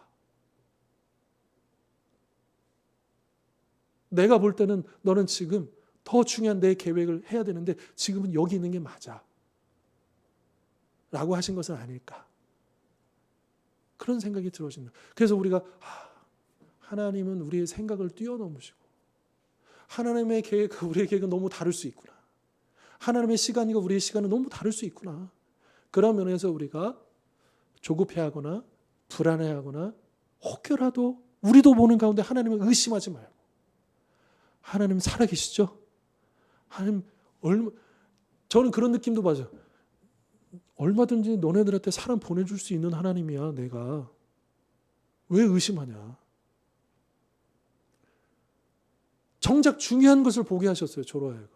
내가 볼 때는 너는 지금 더 중요한 내 계획을 해야 되는데 지금은 여기 있는 게 맞아. 라고 하신 것은 아닐까. 그런 생각이 들어진다. 그래서 우리가 하나님은 우리의 생각을 뛰어넘으시고 하나님의 계획, 우리의 계획은 너무 다를 수 있구나. 하나님의 시간과 우리의 시간은 너무 다를 수 있구나. 그런 면에서 우리가 조급해하거나 불안해하거나 혹여라도 우리도 보는 가운데 하나님을 의심하지 말고 하나님 살아계시죠? 하나님 저는 그런 느낌도 받아요. 얼마든지 너네들한테 사람 보내줄 수 있는 하나님이야. 내가 왜 의심하냐. 정작 중요한 것을 보게 하셨어요. 저로 하여금.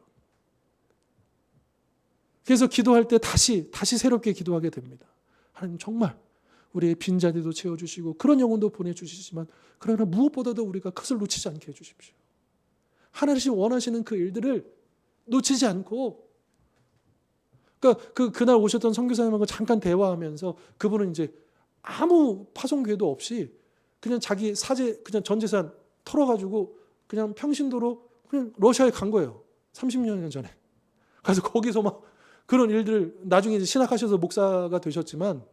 그래서 기도할 때 다시 새롭게 기도하게 됩니다. 하나님 정말 우리의 빈자리도 채워주시고 그런 영혼도 보내주시지만 그러나 무엇보다도 우리가 그것을 놓치지 않게 해주십시오. 하나님 원하시는 그 일들을 놓치지 않고 그러니까 그날 오셨던 선교사님하고 잠깐 대화하면서 그분은 이제 아무 파송궤도 없이 그냥 자기 그냥 전 재산 털어가지고 그냥 평신도로 그냥 러시아에 간 거예요. 30년 전에. 그래서 거기서 막 그런 일들 나중에 이제 신학하셔서 목사가 되셨지만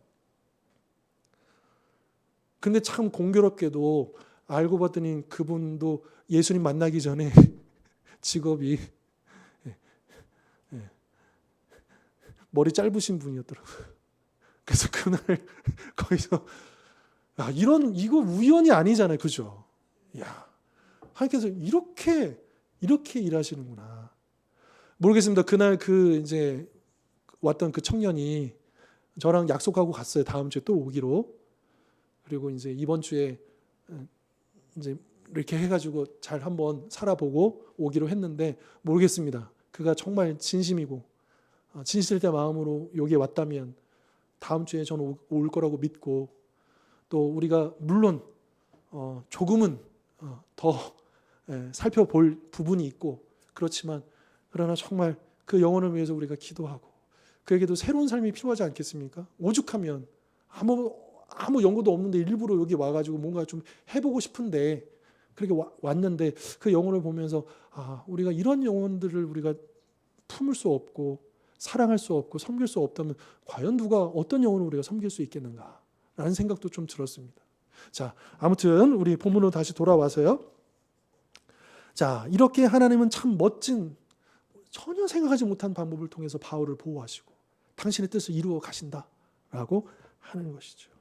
근데 참 공교롭게도 알고 봤더니 그분도 예수님 만나기 전에 직업이 머리 짧으신 분이었더라고요. 그래서 그날 거기서 이거 우연이 아니잖아요. 그죠? 야, 하나님께서 이렇게 일하시는구나. 모르겠습니다. 그날 이제 왔던 그 청년이 저랑 약속하고 갔어요. 다음 주에 또 오기로. 그리고 이제 이번 주에 이제 이렇게 해가지고 잘 한번 살아보고 오기로 했는데 모르겠습니다. 그가 정말 진심이고 진실된 마음으로 여기에 왔다면 다음 주에 저는 올 거라고 믿고 또 우리가 물론 조금은 더 살펴볼 부분이 있고 그렇지만 그러나 정말 그 영혼을 위해서 우리가 기도하고 그에게도 새로운 삶이 필요하지 않겠습니까? 오죽하면 아무 연고도 없는데 일부러 여기 와가지고 뭔가 좀 해보고 싶은데 그렇게 왔는데 그 영혼을 보면서 우리가 이런 영혼들을 우리가 품을 수 없고 사랑할 수 없고 섬길 수 없다면 과연 누가 어떤 영혼을 우리가 섬길 수 있겠는가 라는 생각도 좀 들었습니다. 자, 아무튼 우리 본문으로 다시 돌아와서요. 자, 이렇게 하나님은 참 멋진 전혀 생각하지 못한 방법을 통해서 바울을 보호하시고 당신의 뜻을 이루어 가신다라고 하는 것이죠.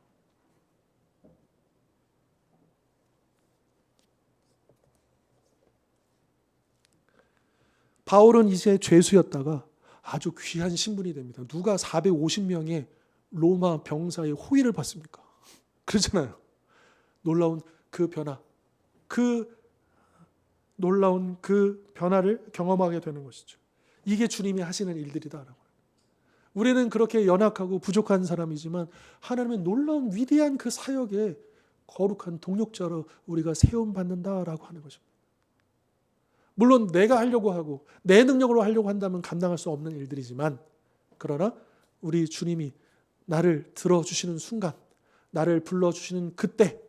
바울은 이제 죄수였다가 아주 귀한 신분이 됩니다. 누가 450명의 로마 병사의 호의를 받습니까? 그렇잖아요. 놀라운 그 변화, 놀라운 그 변화를 경험하게 되는 것이죠. 이게 주님이 하시는 일들이다라고. 우리는 그렇게 연약하고 부족한 사람이지만 하나님의 놀라운 위대한 그 사역에 거룩한 동력자로 우리가 세움받는다라고 하는 것입니다. 물론 내가 하려고 하고 내 능력으로 하려고 한다면 감당할 수 없는 일들이지만 그러나 우리 주님이 나를 들어주시는 순간 나를 불러주시는 그때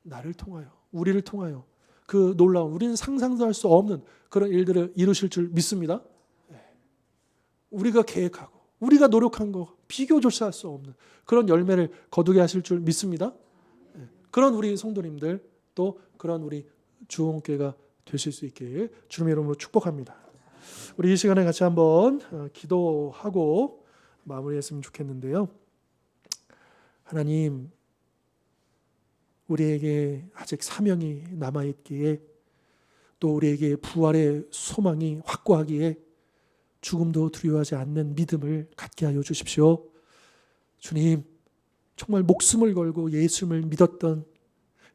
나를 통하여 우리를 통하여 그 놀라운 우리는 상상도 할 수 없는 그런 일들을 이루실 줄 믿습니다. 우리가 계획하고 우리가 노력한 거 비교조차 할 수 없는 그런 열매를 거두게 하실 줄 믿습니다. 그런 우리 성도님들 또 그런 우리 주홍교회가 되실 수 있게 주님의 이름으로 축복합니다. 우리 이 시간에 같이 한번 기도하고 마무리했으면 좋겠는데요. 하나님, 우리에게 아직 사명이 남아있기에 또 우리에게 부활의 소망이 확고하기에 죽음도 두려워하지 않는 믿음을 갖게 하여 주십시오. 주님, 정말 목숨을 걸고 예수님을 믿었던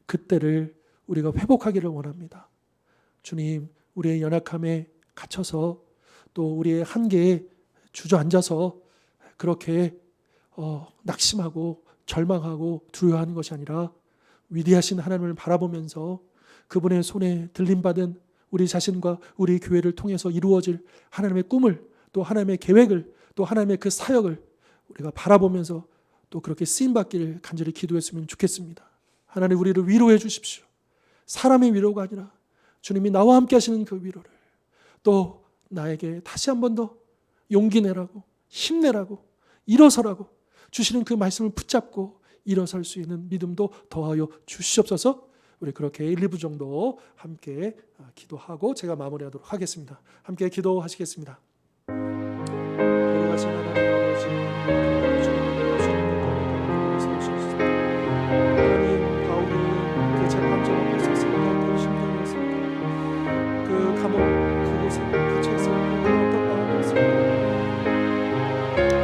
그때를 우리가 회복하기를 원합니다. 주님, 우리의 연약함에 갇혀서 또 우리의 한계에 주저앉아서 그렇게 낙심하고 절망하고 두려워하는 것이 아니라 위대하신 하나님을 바라보면서 그분의 손에 들림받은 우리 자신과 우리 교회를 통해서 이루어질 하나님의 꿈을, 또 하나님의 계획을, 또 하나님의 그 사역을 우리가 바라보면서 또 그렇게 쓰임받기를 간절히 기도했으면 좋겠습니다. 하나님, 우리를 위로해 주십시오. 사람의 위로가 아니라 주님이 나와 함께 하시는 그 위로를, 또 나에게 다시 한 번 더 용기 내라고, 힘내라고, 일어서라고 주시는 그 말씀을 붙잡고 일어설 수 있는 믿음도 더하여 주시옵소서. 우리 그렇게 1, 2부 정도 함께 기도하고 제가 마무리하도록 하겠습니다. 함께 기도하시겠습니다. 거룩하신 하나님 아버지, 하나님, 바울이 그 재판정 앞에 섰습니다. 어떤 심정이었습니까? 그 감옥 그곳에 갇혀있을 그 어떤 마음이었습니까?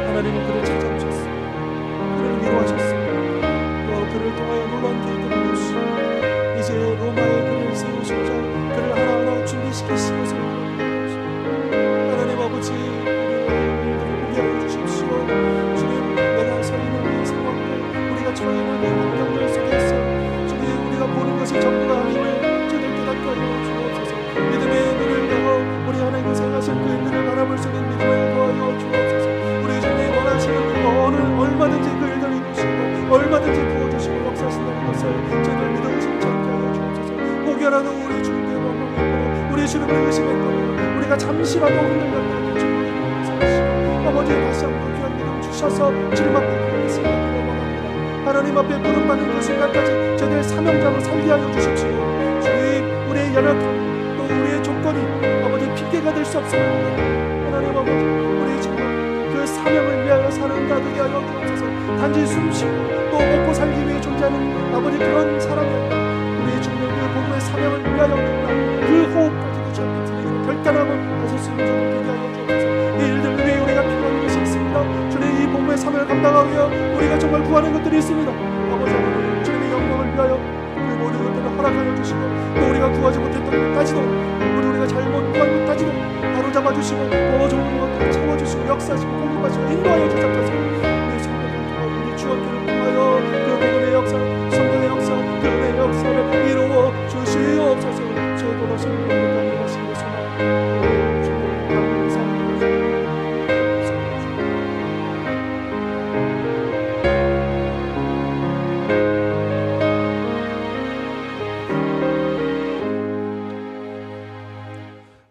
하나님은 그를 찾아오셨습니다. 그를 위로하셨습니다. 또 그를 통하여 놀라운 계획들을 이루시고 이제 로마에 그를 세우시고자 그를 하나하나 준비시키신 것을 하나님 아버지, 우리의 일들을 포기하여 주십시오. 주님, 내가 서 있는 이 상황들, 우리가 처해 있는 이 환경들 속에서 주님, 우리가 보는 것이 전부가 아님을 저들 깨닫게 하여 주옵소서. 믿음의 눈을 열어 우리 하나님께서 하신 그 일들을 바라볼 수 있는 믿음을 더하여 주옵소서. 우리 주님이 원하시는 그 얼마든지 그 일들을 이루시고 얼마든지 부어주시고 역사하신다는 것을 저희들 믿어 진짜하게 하여 주옵소서. 혹여라도 우리 주님께 원망했거나 우리 주님을 의심했거나 우리가 잠시라도 흔들렸다면 주님께 용서하시고 아버지, 다시 한번 귀한 믿음 주셔서 주님 앞에 구원했습니다. 원합니다. 하나님 앞에 부름받는 그 순간까지 저희들 사명자로 살게 하여 주십시오. 주님, 우리의 연약함 또 우리의 조건이 아버지 핑계가 될 수 없습니다. 하나님 아버지, 우리 정말 그 사명을 위하여 사는 자 되게 하여 주옵소서. 단지 숨쉬고 또 먹고 살기 위해 존재하는 아버지 그런 사람이 아니라 우리 주님의 그 복음의 사명을 위하여 그 호흡까지도 저희가 드리기로 결단하고 나설 수 있는 자들 되게 하여 주옵소서. 이 일들 위해 우리가 필요한 것이 있습니다. 주님, 이 복음의 사명을 감당하기 위해 우리가 정말 구하는 것들이 있습니다. 아버지 하나님, 주님의 영광을 위하여 그 모든 것들을 허락하여 주시고 또 우리가 구하지 못했던 것까지도 우리가 잘못 구한 것까지도 바로잡아 주시고 더 좋은 것들을 채워주시고 역사하시고 공급하시고 인도하여 주옵소서. 우리 성도들 통하여 우리 주원들을 통하여 그 복음의 역사, 성령의 역사, 그 은혜의 역사를 이루어 주시옵소서. 저 돌아서는 영광을 하시고 소망 주님 감사합니다.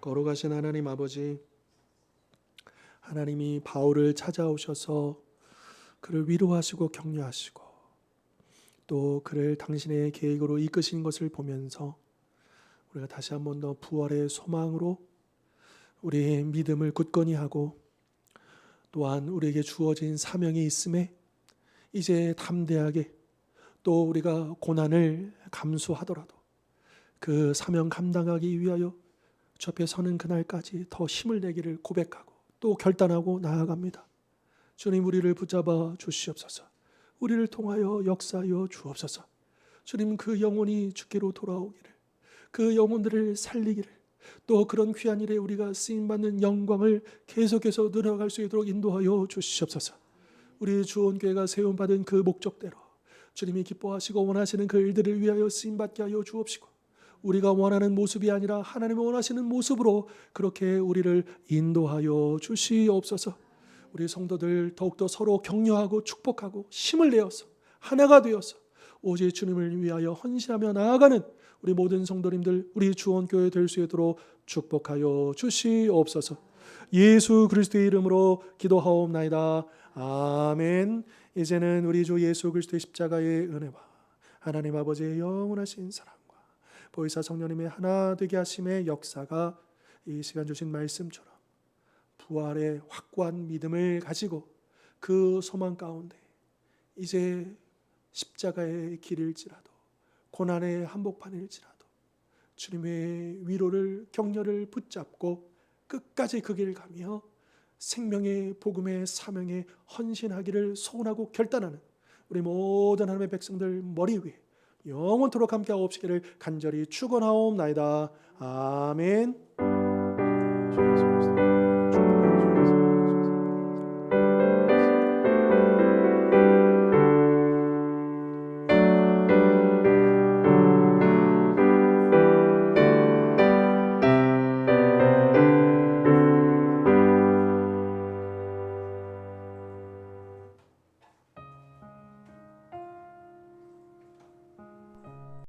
거룩하신 하나님 아버지, 하나님이 바울을 찾아오셔서 그를 위로하시고 격려하시고 또 그를 당신의 계획으로 이끄신 것을 보면서 우리가 다시 한 번 더 부활의 소망으로 우리의 믿음을 굳건히 하고 또한 우리에게 주어진 사명이 있음에 이제 담대하게 또 우리가 고난을 감수하더라도 그 사명 감당하기 위하여 주 앞에 서는 그날까지 더 힘을 내기를 고백하고 또 결단하고 나아갑니다. 주님, 우리를 붙잡아 주시옵소서. 우리를 통하여 역사하여 주옵소서. 주님, 그 영혼이 주께로 돌아오기를, 그 영혼들을 살리기를, 또 그런 귀한 일에 우리가 쓰임받는 영광을 계속해서 늘어갈 수 있도록 인도하여 주시옵소서. 우리 주온교회가 세움받은 그 목적대로 주님이 기뻐하시고 원하시는 그 일들을 위하여 쓰임받게 하여 주옵시고 우리가 원하는 모습이 아니라 하나님이 원하시는 모습으로 그렇게 우리를 인도하여 주시옵소서. 우리 성도들 더욱더 서로 격려하고 축복하고 힘을 내어서 하나가 되어서 오직 주님을 위하여 헌신하며 나아가는 우리 모든 성도님들, 우리 주원교회 될 수 있도록 축복하여 주시옵소서. 예수 그리스도의 이름으로 기도하옵나이다. 아멘. 이제는 우리 주 예수 그리스도의 십자가의 은혜와 하나님 아버지의 영원하신 사랑과 보혜사 성령님의 하나 되게 하심의 역사가 이 시간 주신 말씀처럼 부활의 확고한 믿음을 가지고 그 소망 가운데 이제 십자가의 길일지라도 고난의 한복판일지라도 주님의 위로를 격려를 붙잡고 끝까지 그 길을 가며 생명의 복음의 사명에 헌신하기를 소원하고 결단하는 우리 모든 하나님의 백성들 머리 위에 영원토록 함께하고 없시기를 간절히 축원하옵나이다. 아멘. 주 예수 그리스도